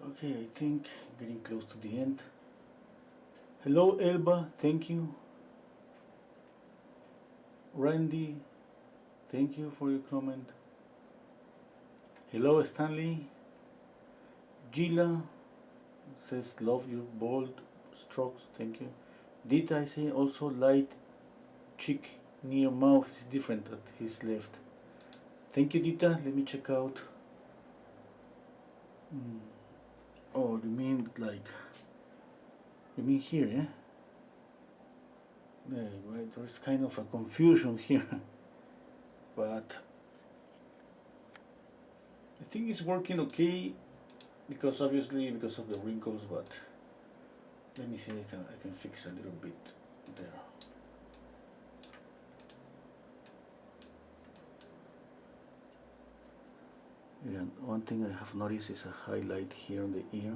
Okay, I think getting close to the end. Hello Elba, thank you. Randy, thank you for your comment. Hello Stanley. Gila says love your bold strokes, thank you. Dita, I say also light cheek near mouth is different at his left. Thank you Dita, let me check out. Oh, you mean like, you mean here, yeah? Yeah, right, there's kind of a confusion here. But I think it's working okay, because obviously because of the wrinkles, but Let me see, I can fix a little bit there. Yeah, one thing I have noticed is a highlight here on the ear.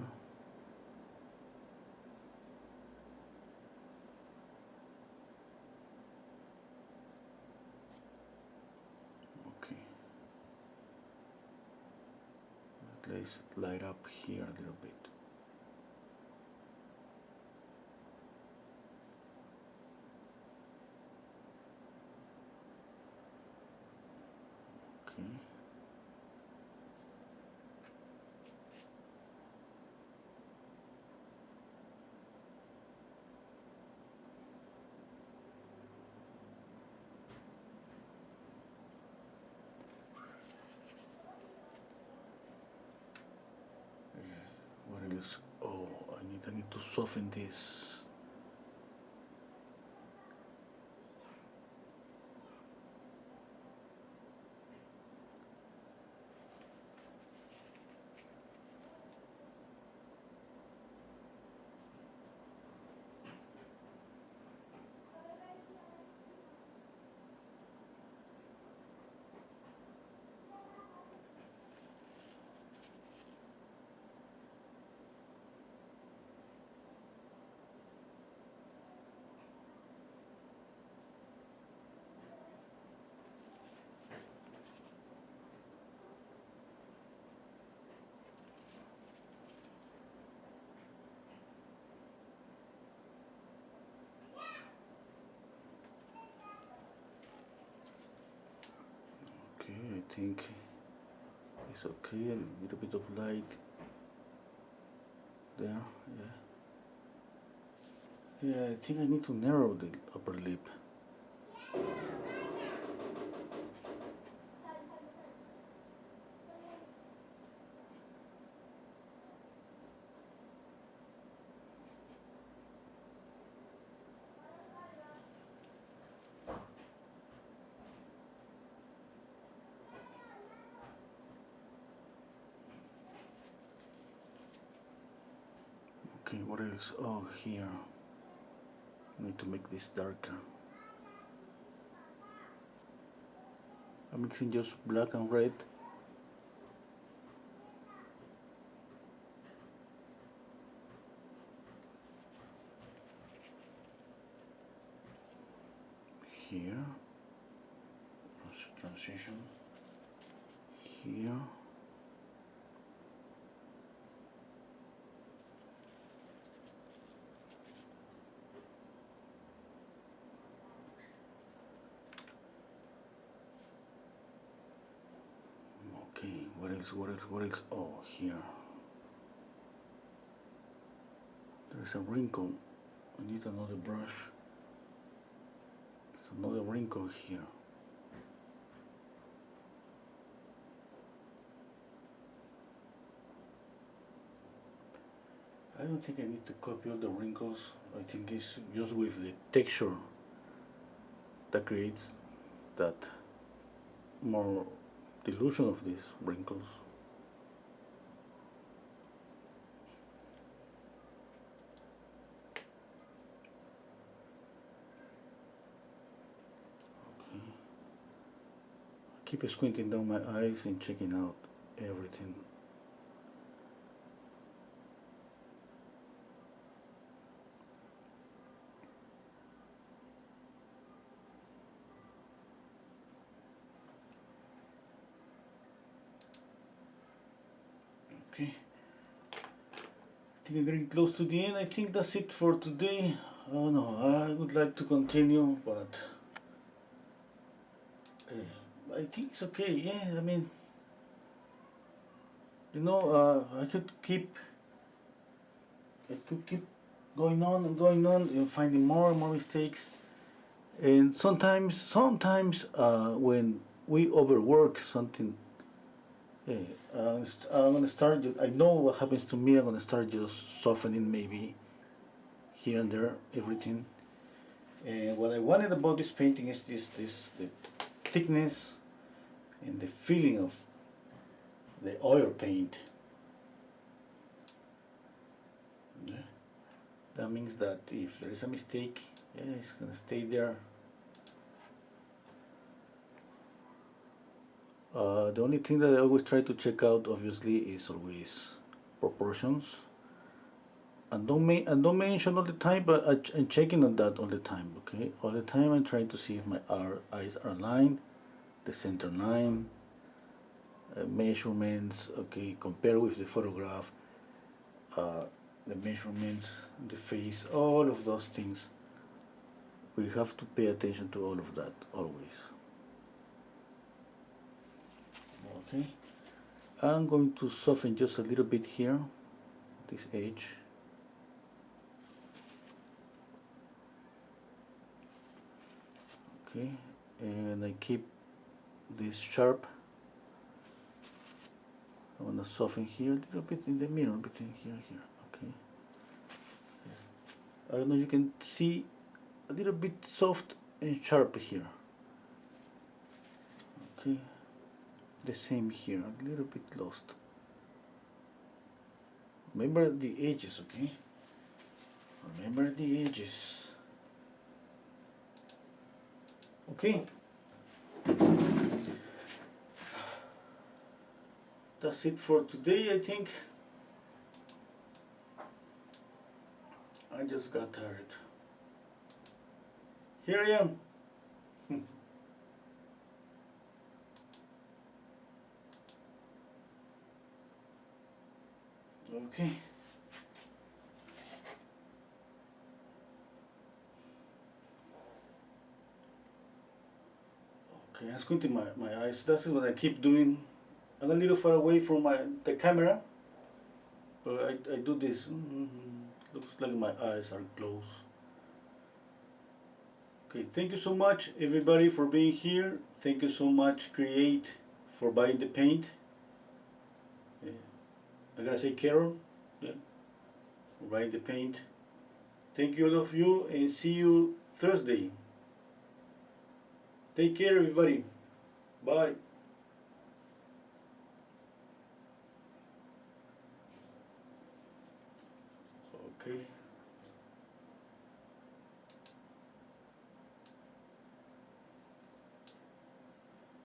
Okay. Let's light up here a little bit. Okay. What else? Oh, I need to soften this. Okay, I think it's okay. A little bit of light there. Yeah, I think I need to narrow the upper lip. Okay, what else? Oh, here. I need to make this darker. I'm mixing just black and red. Here. Transition. Here. Okay, what else, what else, what else? Oh, here. There's a wrinkle. I need another brush. There's another wrinkle here. I don't think I need to copy all the wrinkles. I think it's just with the texture that creates that more dilution of these wrinkles. Okay. Keep squinting down my eyes and checking out everything. Okay. I think I'm getting close to the end. I think that's it for today. Oh no, I would like to continue, but I think it's okay. Yeah, I mean, I could keep going on and going on, and finding more and more mistakes. And sometimes when we overwork something, yeah, I'm gonna start. I know what happens to me. I'm gonna start just softening maybe here and there everything. And what I wanted about this painting is the thickness and the feeling of the oil paint. Yeah. That means that if there is a mistake, yeah, it's gonna stay there. The only thing that I always try to check out, obviously, is always proportions. And don't mention all the time, but I'm checking on that all the time. Okay, all the time I'm trying to see if my eyes are aligned, the center line, measurements. Okay, compare with the photograph, the measurements, the face, all of those things. We have to pay attention to all of that always. Okay, I'm going to soften just a little bit here, this edge. Okay, and I keep this sharp. I want to soften here a little bit in the mirror between here and here. Okay, I don't know, you can see a little bit soft and sharp here. Okay, the same here, a little bit lost. Remember the edges, okay? Remember the edges. Okay. That's it for today, I think. I just got tired. Here I am. Okay. Okay, I'm squinting my eyes. That's what I keep doing. I'm a little far away from the camera, but I do this. Looks like my eyes are closed. Okay, thank you so much everybody for being here. Thank you so much Create for buying the paint. Yeah. I gotta say Carol, yeah, for buying the paint. Thank you all of you and see you Thursday. Take care everybody. Bye. Okay.